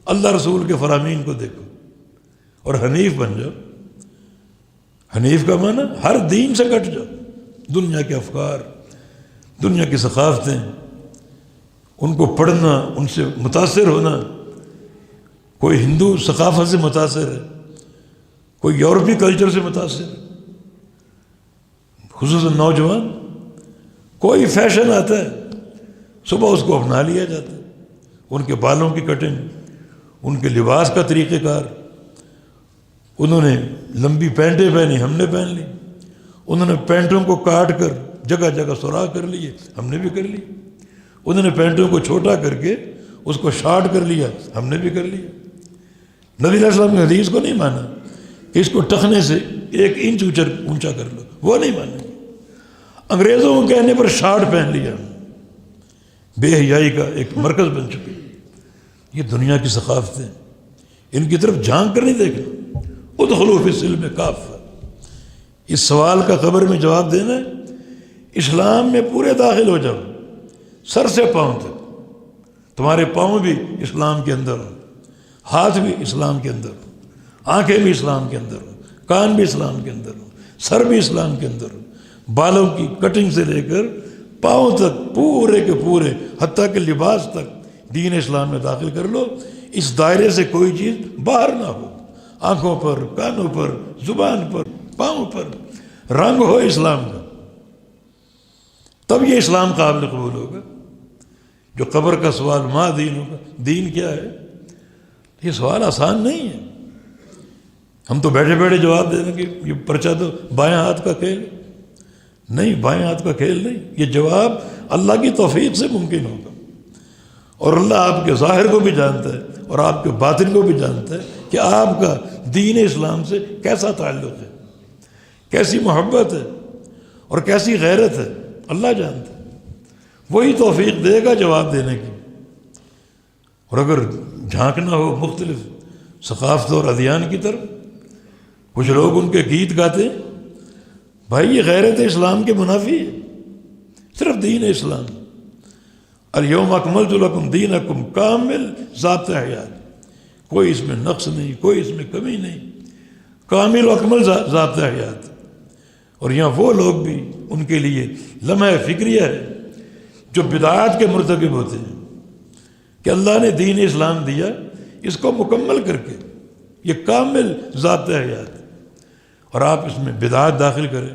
اللہ رسول کے فرامین کو دیکھو اور حنیف بن جاؤ۔ حنیف کا معنی ہر دین سے کٹ جاؤ، دنیا کے افکار، دنیا کی ثقافتیں، ان کو پڑھنا، ان سے متاثر ہونا۔ کوئی ہندو ثقافت سے متاثر ہے، کوئی یورپی کلچر سے متاثر ہے، خصوصاً نوجوان، کوئی فیشن آتا ہے صبح اس کو اپنا لیا جاتا ہے۔ ان کے بالوں کی کٹنگ، ان کے لباس کا طریقہ کار، انہوں نے لمبی پینٹیں پہنی، ہم نے پہن لی، انہوں نے پینٹوں کو کاٹ کر جگہ جگہ سوراخ کر لیے، ہم نے بھی کر لی، انہوں نے پینٹوں کو چھوٹا کر کے اس کو شارٹ کر لیا، ہم نے بھی کر لیا۔ نبی علیہ السلام نے حدیث کو نہیں مانا کہ اس کو ٹخنے سے 1 انچ اونچا کر لو، وہ نہیں مانا۔ انگریزوں کو کہنے پر شارٹ پہن لیا، بے حیائی کا ایک مرکز بن چکے۔ یہ دنیا کی ثقافتیں، ان کی طرف جھانک کر نہیں دیکھنا۔ ادخلوا فی السلم کافہ، اس سوال کا قبر میں جواب دینا ہے، اسلام میں پورے داخل ہو جاؤ، سر سے پاؤں تک۔ تمہارے پاؤں بھی اسلام کے اندر ہو، ہاتھ بھی اسلام کے اندر ہو، آنکھیں بھی اسلام کے اندر ہو، کان بھی اسلام کے اندر ہو، سر بھی اسلام کے اندر ہو، بالوں کی کٹنگ سے لے کر پاؤں تک پورے کے پورے، حتیٰ کہ لباس تک دین اسلام میں داخل کر لو۔ اس دائرے سے کوئی چیز باہر نہ ہو، آنکھوں پر، کانوں پر، زبان پر، پاؤں پر رنگ ہو اسلام کا، تب یہ اسلام قابل قبول ہوگا۔ جو قبر کا سوال ما دین ہوگا، دین کیا ہے، یہ سوال آسان نہیں ہے۔ ہم تو بیٹھے بیٹھے جواب دے دیں کہ یہ پرچہ تو بائیں ہاتھ کا کھیل ہے۔ نہیں، بائیں ہاتھ کا کھیل نہیں، یہ جواب اللہ کی توفیق سے ممکن ہوگا، اور اللہ آپ کے ظاہر کو بھی جانتا ہے اور آپ کے باطن کو بھی جانتا ہے کہ آپ کا دین اسلام سے کیسا تعلق ہے، کیسی محبت ہے اور کیسی غیرت ہے، اللہ جانتا ہے۔ وہی توفیق دے گا جواب دینے کی۔ اور اگر جھانکنا ہو مختلف ثقافتوں اور ادیان کی طرف، کچھ لوگ ان کے گیت گاتے ہیں، بھائی یہ غیرت اسلام کے منافی ہے، صرف دین اسلام۔ الیوم اکملت لکم دینکم، کامل ضابطہ حیات، کوئی اس میں نقص نہیں، کوئی اس میں کمی نہیں، کامل و اکمل ضابطہ حیات۔ اور یہاں وہ لوگ بھی، ان کے لیے لمحہ فکریہ ہے جو بدعات کے مرتکب ہوتے ہیں کہ اللہ نے دین اسلام دیا، اس کو مکمل کر کے یہ کامل ضابطہ حیات، اور آپ اس میں بدعات داخل کریں،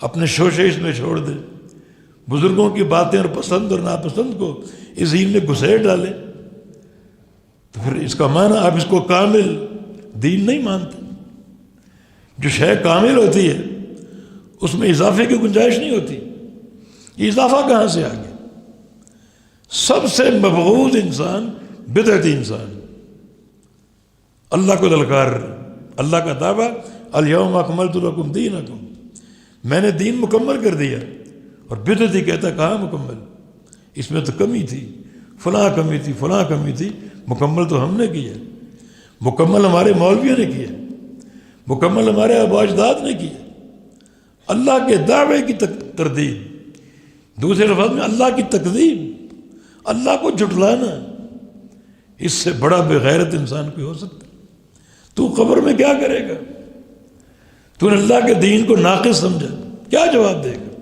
اپنے شوشے اس میں چھوڑ دیں، بزرگوں کی باتیں اور پسند اور ناپسند کو اس دین میں گھسیٹ ڈالیں، تو پھر اس کا معنی آپ اس کو کامل دین نہیں مانتے۔ جو شے کامل ہوتی ہے اس میں اضافے کی گنجائش نہیں ہوتی، یہ اضافہ کہاں سے آ گیا؟ سب سے مبغوض انسان بدعتی انسان، اللہ کو دلکار، اللہ کا دعویٰ الیوم اکملت لکم دینکم، میں نے دین مکمل کر دیا، اور بدعتی کہتا کہاں مکمل، اس میں تو کمی تھی، فلاں کمی تھی، فلاں کمی تھی، مکمل تو ہم نے کیا، مکمل ہمارے مولویوں نے کیا، مکمل ہمارے آباء اجداد نے کیا۔ اللہ کے دعوے کی تردید، دوسرے لفظ میں اللہ کی تکذیب، اللہ کو جھٹلانا، اس سے بڑا بے غیرت انسان کوئی ہو سکتا؟ تو قبر میں کیا کرے گا؟ تو نے اللہ کے دین کو ناقص سمجھا، کیا جواب دے گا؟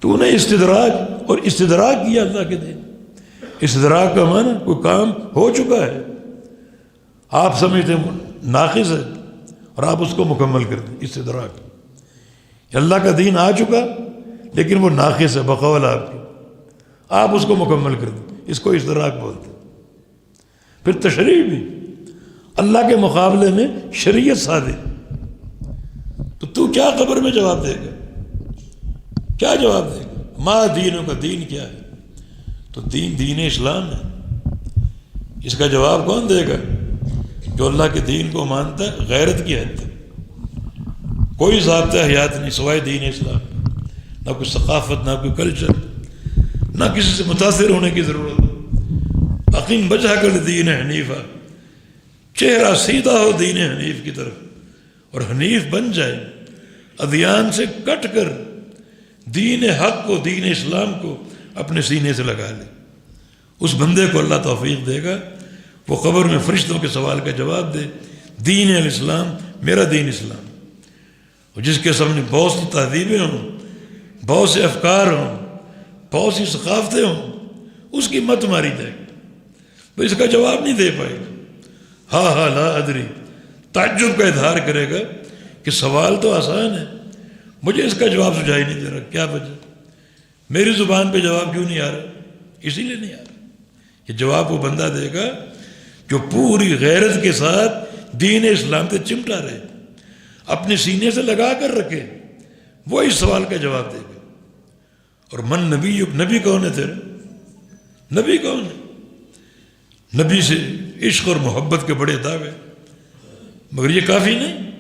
تو نے استدراج اور استدراج کیا اللہ کے دین۔ استدراج کا معنی کوئی کام ہو چکا ہے، آپ سمجھتے ہیں ناقص ہے اور آپ اس کو مکمل کر دیں، استدراج۔ اللہ کا دین آ چکا لیکن وہ ناقص ہے بقول آپ کی، آپ اس کو مکمل کر دیں، اس کو استدراج بولتے ہیں۔ پھر تشریع بھی اللہ کے مقابلے میں شریعت صادق، تو کیا قبر میں جواب دے گا؟ کیا جواب دے گا؟ ما دینوں کا دین کیا ہے؟ تو دین اسلام ہے۔ اس کا جواب کون دے گا؟ جو اللہ کے دین کو مانتا ہے غیرت کی حد تک، کوئی ضابطہ حیات نہیں سوائے دین اسلام، نہ کوئی ثقافت، نہ کوئی کلچر، نہ کسی سے متاثر ہونے کی ضرورت۔ اقیم وجہک للدین حنیفا، چہرہ سیدھا ہو دین حنیف کی طرف، اور حنیف بن جائے، ادیان سے کٹ کر دین حق کو، دین اسلام کو اپنے سینے سے لگا لے۔ اس بندے کو اللہ توفیق دے گا، وہ قبر میں فرشتوں کے سوال کا جواب دے، دین الاسلام، میرا دین اسلام۔ اور جس کے سامنے بہت سی تہذیبیں ہوں، بہت سے افکار ہوں، بہت سی ثقافتیں ہوں، اس کی مت ماری جائے گی، وہ اس کا جواب نہیں دے پائے گا۔ ہاں لا ادری، تعجب کا اظہار کرے گا کہ سوال تو آسان ہے، مجھے اس کا جواب سجائی نہیں دے رہا، کیا وجہ؟ میری زبان پہ جواب کیوں نہیں آ رہا؟ اسی لیے نہیں آ رہا کہ جواب وہ بندہ دے گا جو پوری غیرت کے ساتھ دین اسلام سے چمٹا رہے، اپنے سینے سے لگا کر رکھے، وہ اس سوال کا جواب دے گا۔ اور من نبی، نبی کون ہے تیرے؟ نبی کون ہے؟ نبی سے عشق اور محبت کے بڑے دعوے، مگر یہ کافی نہیں۔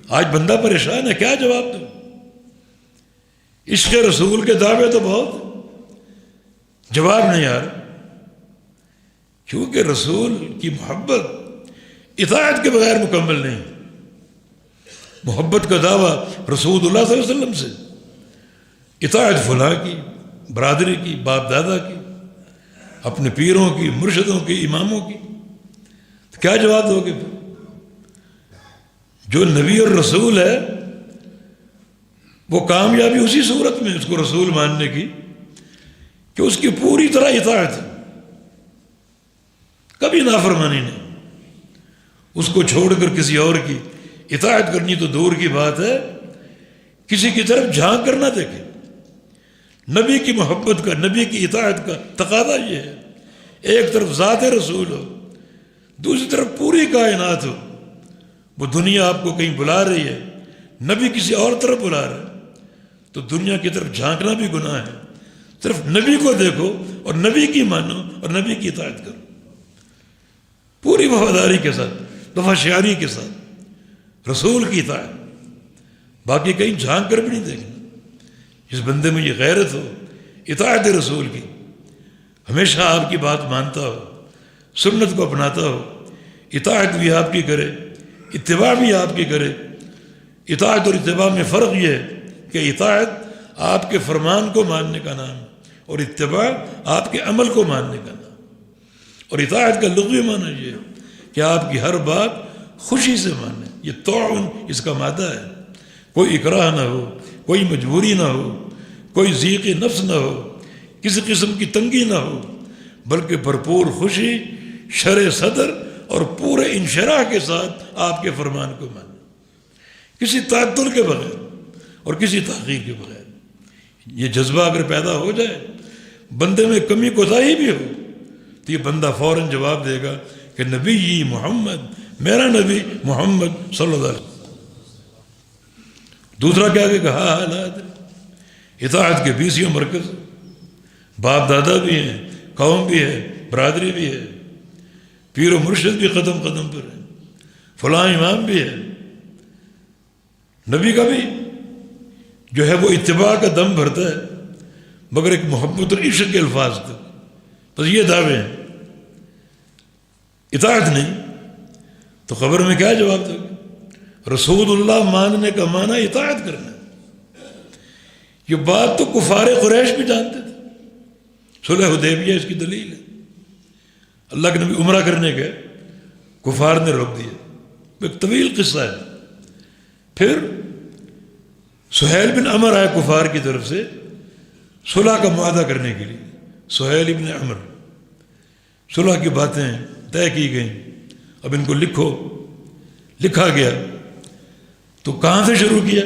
آج بندہ پریشان ہے، کیا جواب دوں؟ عشق رسول کے دعوے تو بہت، جواب نہیں آ رہا، کیونکہ رسول کی محبت اطاعت کے بغیر مکمل نہیں۔ محبت کا دعویٰ رسول اللہ صلی اللہ علیہ وسلم سے، اطاعت فلاں کی، برادری کی، باپ دادا کی، اپنے پیروں کی، مرشدوں کی، اماموں کی، تو کیا جواب دو گے پھر؟ جو نبی اور رسول ہے وہ کامیابی اسی صورت میں اس کو رسول ماننے کی کہ اس کی پوری طرح اطاعت ہے، کبھی نافرمانی نہیں۔ اس کو چھوڑ کر کسی اور کی اطاعت کرنی تو دور کی بات ہے، کسی کی طرف جھانک کر نہ دیکھے۔ نبی کی محبت کا، نبی کی اطاعت کا تقاضا یہ ہے، ایک طرف ذات رسول ہو، دوسری طرف پوری کائنات ہو، وہ دنیا آپ کو کہیں بلا رہی ہے، نبی کسی اور طرف بلا رہا ہے، تو دنیا کی طرف جھانکنا بھی گناہ ہے۔ صرف نبی کو دیکھو اور نبی کی مانو اور نبی کی اطاعت کرو، پوری وفاداری کے ساتھ، وفاشیاری کے ساتھ رسول کی اطاعت، باقی کہیں جھانک کر بھی نہیں دیکھنا۔ جس بندے میں یہ غیرت ہو اطاعت رسول کی، ہمیشہ آپ کی بات مانتا ہو، سنت کو اپناتا ہو، اطاعت بھی آپ کی کرے، اتباع بھی آپ کی کرے۔ اطاعت اور اتباع میں فرق یہ ہے کہ اطاعت آپ کے فرمان کو ماننے کا نام ہے اور اتباع آپ کے عمل کو ماننے کا نام۔ اور اطاعت کا لغوی معنی یہ ہے کہ آپ کی ہر بات خوشی سے مانیں، یہ طاعن اس کا مادہ ہے۔ کوئی اکراہ نہ ہو، کوئی مجبوری نہ ہو، کوئی ضیق نفس نہ ہو، کسی قسم کی تنگی نہ ہو، بلکہ بھرپور خوشی، شرح صدر اور پورے انشراح کے ساتھ آپ کے فرمان کو مانیں، کسی تعطل کے بغیر اور کسی تحقیر کے بغیر۔ یہ جذبہ اگر پیدا ہو جائے، بندے میں کمی کوتاہی بھی ہو، تو یہ بندہ فوراً جواب دے گا کہ نبی محمد، میرا نبی محمد صلی اللہ علیہ وسلم۔ دوسرا کیا کہ کہا حالات اطاعت کے 20 مرکز، باپ دادا بھی ہیں، قوم بھی ہے، برادری بھی ہے، پیر و مرشد بھی قدم قدم پر ہے، فلاں امام بھی ہے، نبی کا بھی جو ہے وہ اتباع کا دم بھرتا ہے، مگر ایک محبت اور عشق کے الفاظ تھے۔ بس یہ دعوے ہیں، اطاعت نہیں، تو قبر میں کیا جواب دو گے؟ رسول اللہ ماننے کا معنی اطاعت کرنا ہے۔ یہ بات تو کفار قریش بھی جانتے تھے، صلح حدیبیہ اس کی دلیل ہے۔ اللہ کے نبی عمرہ کرنے گئے، کفار نے روک دیا، ایک طویل قصہ ہے۔ پھر سہیل بن عمر آئے کفار کی طرف سے صلح کا معاہدہ کرنے کے لیے، سہیل بن عمر، صلح کی باتیں طے کی گئیں، اب ان کو لکھو، لکھا گیا تو کہاں سے شروع کیا؟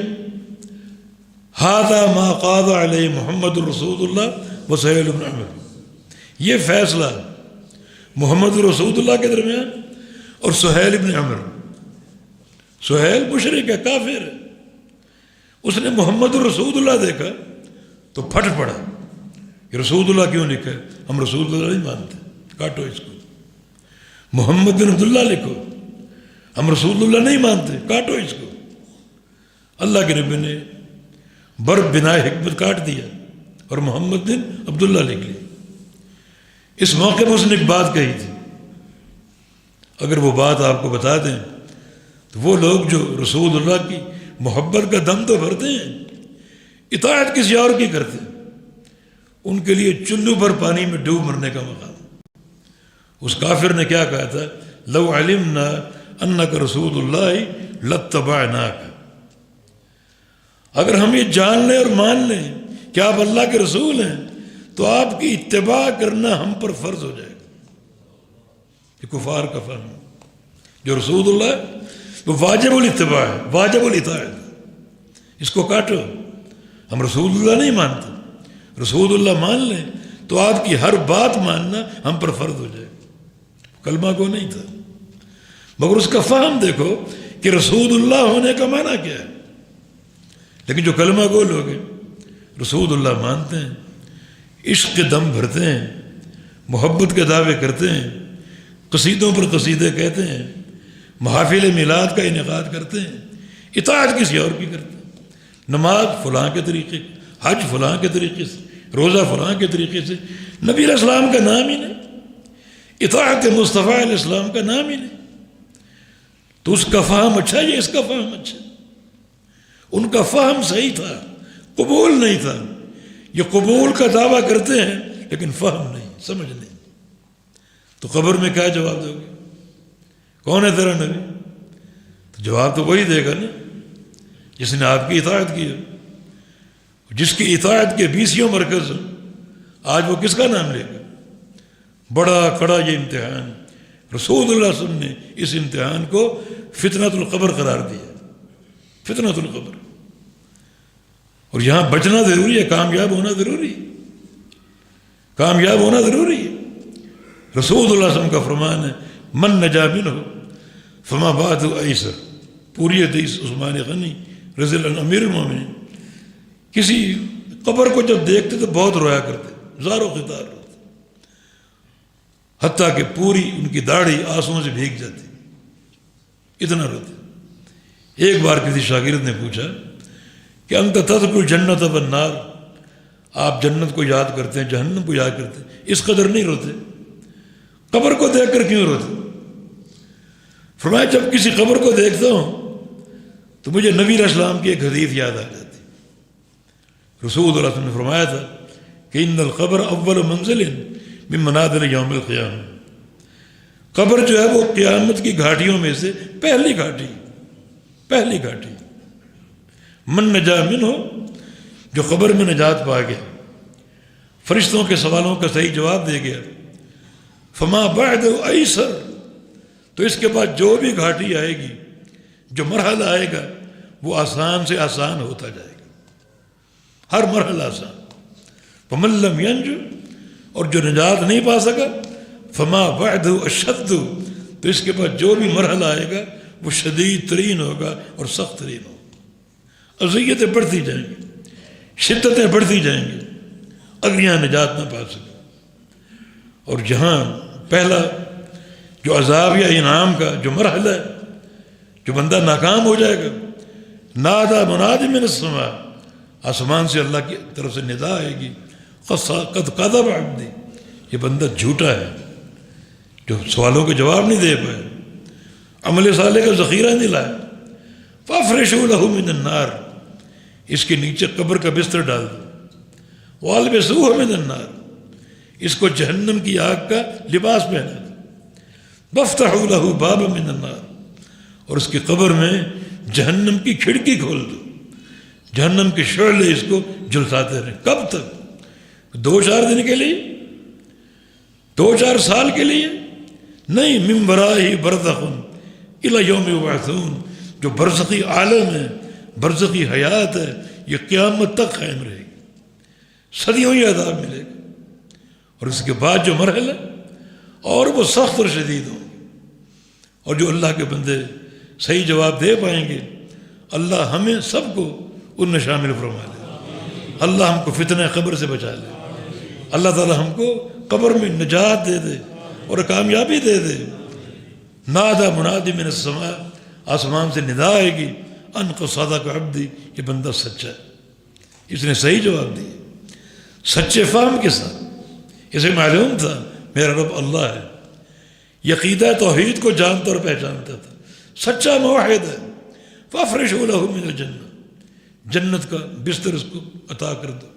ھذا ما قاض علیہ محمد رسول اللہ و سہیل بن عمر، یہ فیصلہ محمد رسول اللہ کے درمیان اور سہیل بن عمر۔ سہیل مشرک ہے، کافر ہے، اس نے محمد رسول اللہ دیکھا تو پھٹ پڑا، یہ رسول اللہ کیوں لکھا ہے؟ ہم رسول اللہ نہیں مانتے، کاٹو اس کو۔ محمد بن عبداللہ لکھو، ہم رسول اللہ نہیں مانتے، کاٹو اس کو۔ اللہ کے نبی نے برق بنا حکمت کاٹ دیا اور محمد بن عبداللہ لکھ لیا۔ اس موقع پر اس نے ایک بات کہی تھی، اگر وہ بات آپ کو بتا دیں تو وہ لوگ جو رسول اللہ کی محبت کا دم تو بھرتے ہیں، اطاعت کسی اور کی کرتے ہیں، ان کے لیے چلو پر پانی میں ڈوب مرنے کا مقام۔ اس کافر نے کیا کہا تھا؟ لو علمنا انک رسول اللہ لاتبعناک، اگر ہم یہ جان لیں اور مان لیں کہ آپ اللہ کے رسول ہیں تو آپ کی اتباع کرنا ہم پر فرض ہو جائے گا۔ یہ کفار کا فہم، جو رسول اللہ ہے وہ واجب الاتباع ہے، واجب الاطاعت، اس کو کاٹو۔ ہم رسول اللہ نہیں مانتے، رسول اللہ مان لیں تو آپ کی ہر بات ماننا ہم پر فرض ہو جائے گا۔ کلمہ کو نہیں تھا، مگر اس کا فہم دیکھو کہ رسول اللہ ہونے کا معنی کیا ہے۔ لیکن جو کلمہ گو لوگ ہیں، رسول اللہ مانتے ہیں، عشق کے دم بھرتے ہیں، محبت کے دعوے کرتے ہیں، قصیدوں پر قصیدے کہتے ہیں، محافل میلاد کا انعقاد کرتے ہیں، اطاعت کسی اور کی کرتے ہیں، نماز فلاں کے طریقے، حج فلاں کے طریقے سے، روزہ فلاں کے طریقے سے، نبی علیہ السلام کا نام ہی نہیں، اطاعت مصطفیٰ علیہ السلام کا نام ہی نہیں۔ تو اس کا فہم اچھا ہے، اس کا فہم اچھا ہے۔ ان کا فہم صحیح تھا، قبول نہیں تھا۔ یہ قبول کا دعویٰ کرتے ہیں لیکن فہم نہیں، سمجھ نہیں۔ تو قبر میں کیا جواب دو گے؟ کون ہے تیرا نبی؟ تو جواب تو وہی دے گا نا جس نے آپ کی اطاعت کی ہے، جس کی اطاعت کے 20 مرکز ہیں۔ آج وہ کس کا نام لے گا؟ بڑا کڑا یہ امتحان، رسول اللہ صلی اللہ علیہ وسلم نے اس امتحان کو فتنۃ القبر قرار دیا، فتنۃ القبر۔ اور یہاں بچنا ضروری ہے، کامیاب ہونا ضروری ہے، کامیاب ہونا ضروری ہے۔ رسول اللہ صلی اللہ علیہ وسلم کا فرمان ہے من نجا منہ فما بعد ایسر، پوری حدیث عثمان غنی رضی اللہ عنہ امیر المومنین کسی قبر کو جب دیکھتے تو بہت رویا کرتے، زار و قطار روتے، حتیٰ کہ پوری ان کی داڑھی آنسوؤں سے بھیگ جاتی، اتنا روتے۔ ایک بار کسی شاگرد نے پوچھا کہ انت تذکر الجنت والنار، آپ جنت کو یاد کرتے ہیں، جہنم کو یاد کرتے ہیں، اس قدر نہیں روتے، قبر کو دیکھ کر کیوں روتے؟ فرمایا جب کسی قبر کو دیکھتا ہوں تو مجھے نبی علیہ السلام کی ایک حدیث یاد آ جاتی۔ رسول اللہ صلی اللہ علیہ وسلم نے فرمایا تھا کہ ان القبر اول منزل من منازل یوم القیامہ، قبر جو ہے وہ قیامت کی گھاٹیوں میں سے پہلی گھاٹی، پہلی گھاٹی۔ من نجا منہ، جو قبر میں نجات پا گیا، فرشتوں کے سوالوں کا صحیح جواب دے گیا، فما بعد ایسر، تو اس کے بعد جو بھی گھاٹی آئے گی، جو مرحلہ آئے گا، وہ آسان سے آسان ہوتا جائے گا، ہر مرحلہ آسان۔ فمن لم ینجو، اور جو نجات نہیں پا سکا، فما بعد اشد، تو اس کے بعد جو بھی مرحلہ آئے گا وہ شدید ترین ہوگا اور سخت ترین ہوگا، اذیتیں بڑھتی جائیں گی، شدتیں بڑھتی جائیں گی، اگر یہاں نجات نہ پا سکے۔ اور جہاں پہلا جو عذاب یا انعام کا جو مرحلہ ہے، جو بندہ ناکام ہو جائے گا، نادا منادی من السماء، آسمان سے اللہ کی طرف سے ندا آئے گی، قد کذب عبدی، یہ بندہ جھوٹا ہے جو سوالوں کے جواب نہیں دے پائے، عمل صالح کا ذخیرہ نہیں لایا، فافرشوا لہ من النار، اس کے نیچے قبر کا بستر ڈال دو، والبسوہ من النار، اس کو جہنم کی آگ کا لباس پہنا دو، وافتحوا لہ بابا من النار، اور اس کی قبر میں جہنم کی کھڑکی کھول دو، جہنم کے شعلے اس کو جلساتے رہیں۔ کب تک؟ 2-4 دن کے لیے، 2-4 سال کے لیے نہیں، من ورائہ برزخ الی یوم یبعثون، جو برزخی عالم ہے، برزخی حیات ہے، یہ قیامت تک قائم رہے گی، صدیوں یہ عذاب ملے گا۔ اور اس کے بعد جو مرحلہ اور وہ سخت اور شدید ہوں گے، اور جو اللہ کے بندے صحیح جواب دے پائیں گے، اللہ ہمیں سب کو ان میں شامل فرما لے، اللہ ہم کو فتنہ قبر سے بچا لے، اللہ تعالی ہم کو قبر میں نجات دے دے اور کامیابی دے دے۔ نادا منادی من السماء، آسمان سے ندا آئے گی، ان قد صدق عبدی، یہ بندہ سچا ہے، اس نے صحیح جواب دیا، سچے فہم کے ساتھ، اسے معلوم تھا میرا رب اللہ ہے، عقیدہ توحید کو جانتا اور پہچانتا تھا، سچا موحد ہے۔ فافرشوا لہ من الجنہ، جنت کا بستر اس کو عطا کر دو،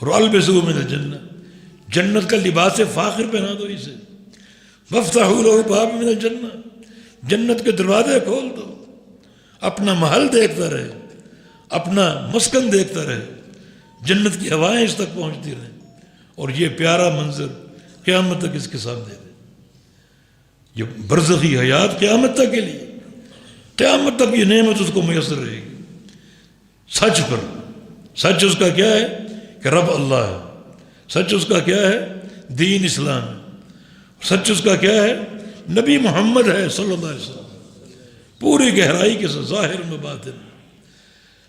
اور البسوہ من الجنہ، جنت کا لباس فاخر پہنا دو اسے، وافتحوا لہ بابا من الجنہ، جنت کے دروازے کھول دو، اپنا محل دیکھتا رہے، اپنا مسکن دیکھتا رہے، جنت کی ہوائیں اس تک پہنچتی رہیں، اور یہ پیارا منظر قیامت تک اس کے سامنے رہے۔ یہ برزخی حیات قیامت تک کے لیے، قیامت تک یہ نعمت اس کو میسر رہے گی، سچ پر۔ سچ اس کا کیا ہے کہ رب اللہ ہے، سچ اس کا کیا ہے دین اسلام ہے، سچ اس کا کیا ہے نبی محمد ہے صلی اللہ علیہ وسلم، پوری گہرائی کے ساتھ، ظاہر و باطن۔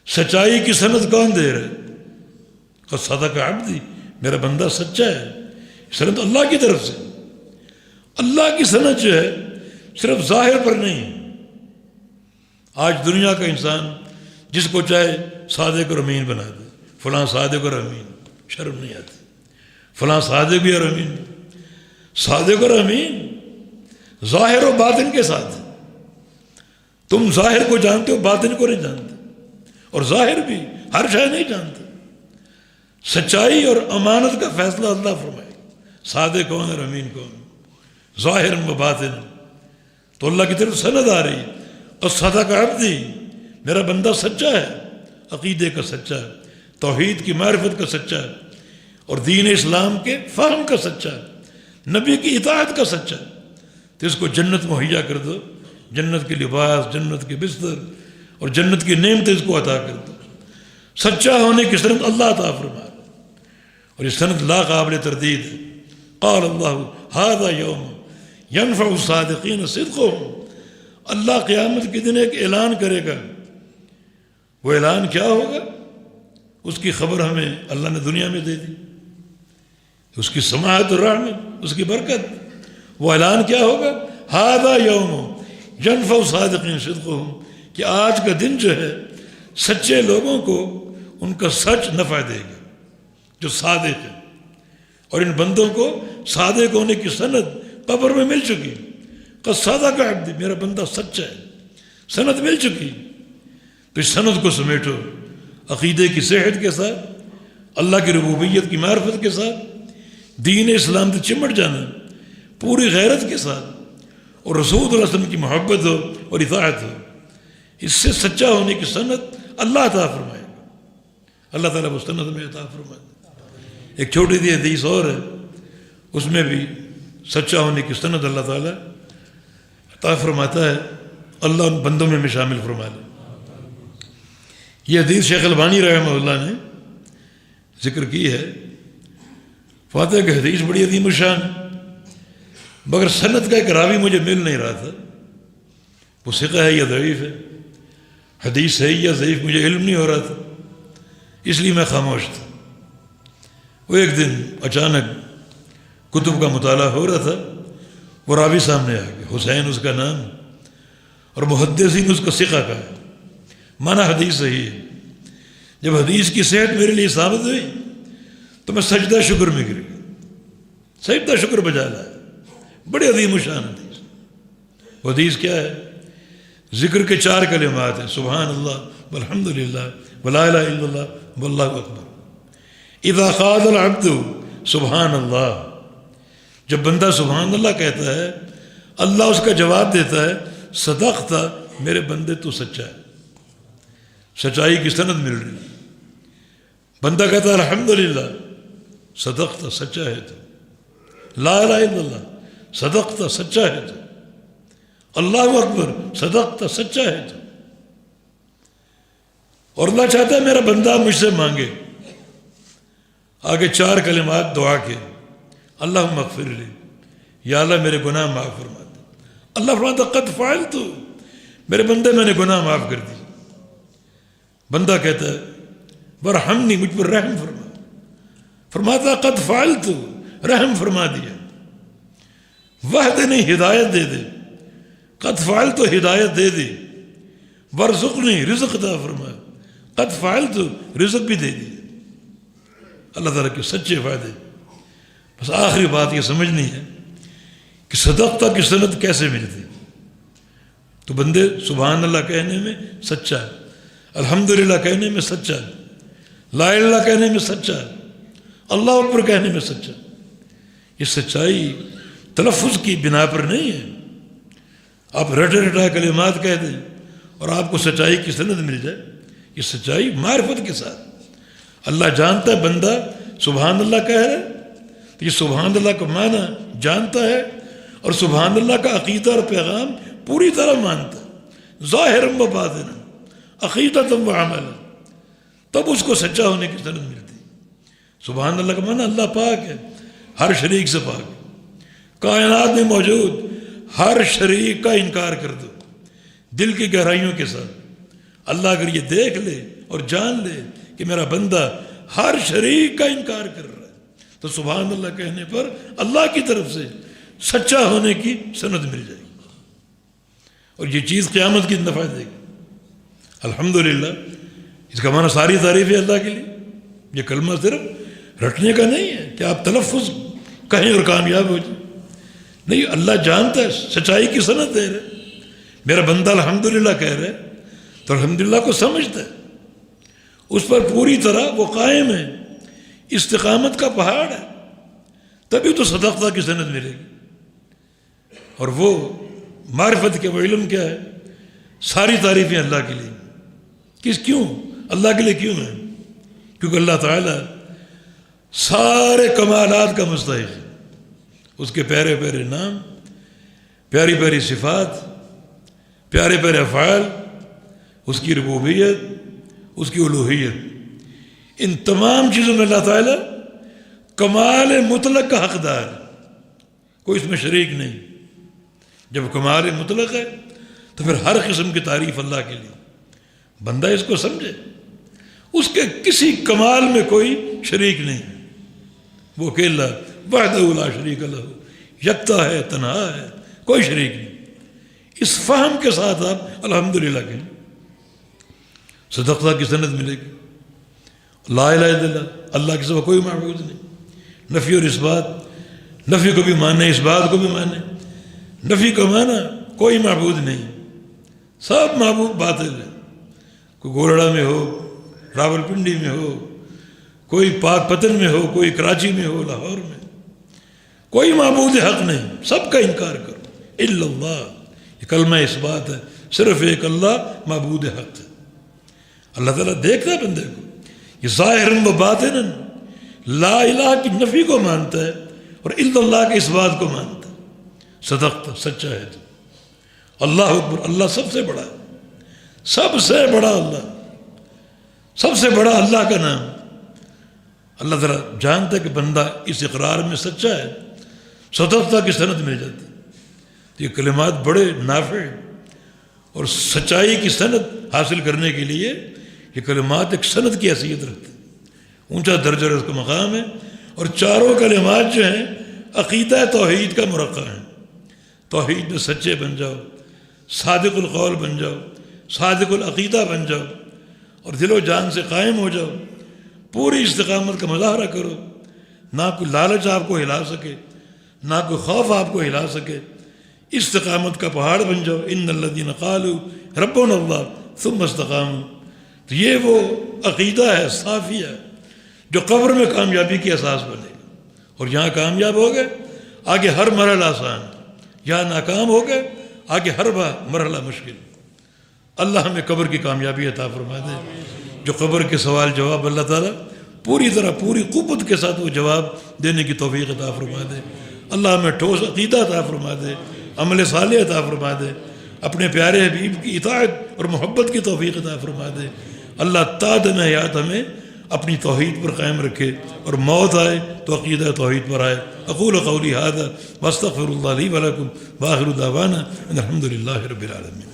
سچائی کی سند کون دے رہے؟ قد صدق عبدی، میرا بندہ سچا ہے، سند اللہ کی طرف سے۔ اللہ کی سند جو ہے صرف ظاہر پر نہیں۔ آج دنیا کا انسان جس کو چاہے صادق اور امین بنا دے، فلاں صادق اور امین، شرم نہیں آتی، فلاں صادق اور امین۔ صادق اور امین ظاہر و باطن کے ساتھ، تم ظاہر کو جانتے ہو، باطن کو نہیں جانتے، اور ظاہر بھی ہر شے نہیں جانتے۔ سچائی اور امانت کا فیصلہ اللہ فرمائے، صادق کون اور امین کون، ظاہر و باطن۔ تو اللہ کی طرف سند آ رہی ہے، اور صدق عبدی، میرا بندہ سچا ہے، عقیدے کا سچا ہے، توحید کی معرفت کا سچا ہے، اور دین اسلام کے فہم کا سچا ہے، نبی کی اطاعت کا سچا ہے، تو اس کو جنت مہیا کر دو، جنت کے لباس، جنت کے بستر اور جنت کی نعمتیں اس کو عطا کر دو۔ سچا ہونے کی سند اللہ عطا فرما، اور یہ سند لا قابل تردید ہے۔ قال اللہ ھذا یوم ینفع الصادقین صدقہم، اللہ قیامت کے دن ایک اعلان کرے گا. وہ اعلان کیا ہوگا؟ اس کی خبر ہمیں اللہ نے دنیا میں دے دی، اس کی سماعت اور رحمت، اس کی برکت. وہ اعلان کیا ہوگا؟ ھذا یوم ینفع صادقین صدقہم، کہ آج کا دن جو ہے سچے لوگوں کو ان کا سچ نفع دے گا، جو صادق ہے. اور ان بندوں کو صادق ہونے کی سند قبر میں مل چکی. قد صدق عبدی، میرا بندہ سچا ہے، سند مل چکی. تو اس سند کو سمیٹو عقیدے کی صحت کے ساتھ، اللہ کی ربوبیت کی معرفت کے ساتھ، دین اسلام سے چمٹ جانا پوری غیرت کے ساتھ، اور رسول اللہ علیہ وسلم کی محبت ہو اور اطاعت ہو. اس سے سچا ہونے کی سند اللہ عطا فرمائے گا. اللہ تعالیٰ اس سند میں عطا فرمائے گا. ایک چھوٹی سی حدیث اور ہے، اس میں بھی سچا ہونے کی سند اللہ تعالیٰ عطا فرماتا ہے. اللہ ان بندوں میں شامل فرما لے. یہ حدیث شیخ البانی رحمہ اللہ نے ذکر کی ہے. فاتح کی حدیث بڑی عظیم الشان، مگر سند کا ایک راوی مجھے مل نہیں رہا تھا. وہ ثقہ ہے یا ضعیف ہے، حدیث صحیح یا ضعیف مجھے علم نہیں ہو رہا تھا، اس لیے میں خاموش تھا. وہ ایک دن اچانک کتب کا مطالعہ ہو رہا تھا، وہ راوی سامنے آ گیا، حسین اس کا نام، اور محدثین اس کا ثقہ کا ہے، مانا حدیث صحیح ہے. جب حدیث کی صحت میرے لیے ثابت ہوئی تو میں سجدہ شکر میں گر گیا، سجدہ شکر بجا لایا. بڑے عظیم الشان حدیث. وہ حدیث کیا ہے؟ ذکر کے 4 کلمات ہیں، سبحان اللہ والحمد للہ ولا الہ الا اللہ واللہ اکبر. اذا قال العبد سبحان اللہ، جب بندہ سبحان اللہ کہتا ہے، اللہ اس کا جواب دیتا ہے صدقت، میرے بندے تو سچا ہے. سچائی کی سند مل رہی. بندہ کہتا ہے الحمدللہ، صدقت، سچا ہے تو. لا الہ الا اللہ، صدقت، سچا ہے تو. اللہ اکبر، صدقت، سچا ہے تو. اور اللہ چاہتا ہے میرا بندہ مجھ سے مانگے. آگے 4 کلمات دعا کے، اللہم اغفر لی، یا اللہ میرے گناہ معاف فرما دے. اللہ فرماتا قد فعلت، میرے بندے میں نے گناہ معاف کر دی. بندہ کہتا ہے ورحمنی، مجھ پر رحم فرما. فرماتا قد فعلت، رحم فرما دیا. وحدنی، ہدایت دے دے. قد فعلت، ہدایت دے دی. ورزقنی، رزق عطا فرما. قد فعلت، رزق بھی دے دی. اللہ تعالیٰ کے سچے فائدے. بس آخری بات یہ سمجھنی ہے کہ صدقہ کی سند کیسے ملتی. تو بندے سبحان اللہ کہنے میں سچا ہے، الحمدللہ کہنے میں سچا ہے، لا الہ الا اللہ کہنے میں سچا ہے، اللہ اکبر کہنے میں سچا. یہ سچائی تلفظ کی بنا پر نہیں ہے. آپ رٹے رٹائے کلمات کہہ دیں اور آپ کو سچائی کی سند مل جائے. یہ سچائی معرفت کے ساتھ. اللہ جانتا ہے بندہ سبحان اللہ کہہ رہا ہے، تو یہ سبحان اللہ کا معنی جانتا ہے، اور سبحان اللہ کا عقیدہ اور پیغام پوری طرح مانتا ہے، ظاہراً و باطناً، عقیدۃ و عملاً. تب اس کو سچا ہونے کی سند ملتی. سبحان اللہ کا معنی اللہ پاک ہے، ہر شریک سے پاک ہے. کائنات میں موجود ہر شریک کا انکار کر دو دل کی گہرائیوں کے ساتھ. اللہ اگر یہ دیکھ لے اور جان لے کہ میرا بندہ ہر شریک کا انکار کر رہا ہے، تو سبحان اللہ کہنے پر اللہ کی طرف سے سچا ہونے کی سند مل جائے گی، اور یہ چیز قیامت کی نفع دے گی. الحمدللہ، اس کا معنی ساری تعریف ہے اللہ کے لیے. یہ کلمہ صرف رٹنے کا نہیں ہے کہ آپ تلفظ کہیں اور کامیاب ہو جائیں. نہیں، اللہ جانتا ہے، سچائی کی سند دے رہے. میرا بندہ الحمدللہ کہہ رہے تو الحمدللہ کو سمجھتا ہے، اس پر پوری طرح وہ قائم ہے، استقامت کا پہاڑ ہے. تبھی تو صدقہ کی سند ملے گی. اور وہ معرفت کے وہ علم کیا ہے؟ ساری تعریفیں اللہ کے لیے. کیوں اللہ کے لیے کیوں ہے؟ کیونکہ اللہ تعالیٰ سارے کمالات کا مستحق ہے. اس کے پیارے پیارے نام، پیاری پیاری صفات، پیارے پیارے افعال، اس کی ربوبیت، اس کی الوہیت، ان تمام چیزوں میں اللہ تعالیٰ کمال مطلق کا حقدار ہے. کوئی اس میں شریک نہیں. جب کمال مطلق ہے تو پھر ہر قسم کی تعریف اللہ کے لیے. بندہ اس کو سمجھے، اس کے کسی کمال میں کوئی شریک نہیں، وہ اکیلا وحدہ لا شریک لہ، یکتا ہے، تنہا ہے، کوئی شریک نہیں. اس فہم کے ساتھ آپ الحمدللہ کہیں، صدقہ کی سند ملے گی. لا الہ الا اللہ، اللہ کے سوا کوئی معبود نہیں. نفی اور اس بات، نفی کو بھی مانے، اس بات کو بھی مانے. نفی کو مانا کوئی معبود نہیں، سب معبود باطل ہے. کوئی گولڑا میں ہو، راول پنڈی میں ہو، کوئی پاک پتن میں ہو، کوئی کراچی میں ہو، لاہور میں، کوئی معبود حق نہیں، سب کا انکار کرو. الا اللہ، یہ کلمہ اس بات ہے، صرف ایک اللہ معبود حق ہے. اللہ تعالیٰ دیکھتا ہے بندے کو، یہ ظاہراً و باطناً لا الہ کی نفی کو مانتا ہے اور الا اللہ کے اس بات کو مانتا ہے. صدقت، سچا ہے تو. اللہ اکبر، اللہ سب سے بڑا ہے، سب سے بڑا اللہ، سب سے بڑا اللہ کا نام. اللہ تعالیٰ جانتا ہے کہ بندہ اس اقرار میں سچا ہے، صدقت کی سند مل جاتی. یہ کلمات بڑے نافع اور سچائی کی سند حاصل کرنے کے لیے یہ کلمات ایک سند کی حیثیت رکھتے ہیں. اونچا درجہ اس کا مقام ہے. اور چاروں کلمات جو ہیں عقیدہ توحید کا مرقع ہیں. توحید میں سچے بن جاؤ، صادق القول بن جاؤ، صادق العقیدہ بن جاؤ اور دل و جان سے قائم ہو جاؤ. پوری استقامت کا مظاہرہ کرو، نہ کوئی لالچ آپ کو ہلا سکے، نہ کوئی خوف آپ کو ہلا سکے. استقامت کا پہاڑ بن جاؤ. ان الذین قالوا ربنا اللہ ثم استقاموا. تو یہ وہ عقیدہ ہے صافیہ جو قبر میں کامیابی کی اساس بنے گا. اور یہاں کامیاب ہو گئے آگے ہر مرحلہ آسان، یہاں ناکام ہو گئے آگے ہر مرحلہ مشکل. اللہ ہمیں قبر کی کامیابی عطا فرما دے. جو قبر کے سوال جواب اللہ تعالیٰ پوری طرح پوری قوت کے ساتھ وہ جواب دینے کی توفیق عطا فرما دے. اللہ ہمیں ٹھوس عقیدہ عطا فرما دے، عمل صالح عطا فرما دے، اپنے پیارے حبیب کی اطاعت اور محبت کی توفیق عطا فرما دے. اللہ تا دم حیات ہمیں اپنی توحید پر قائم رکھے اور موت آئے تو عقیدہ توحید پر آئے. اقول قولی ھذا واستغفر اللہ لی ولکم وآخر دعوانا ان الحمد للہ رب العالمین.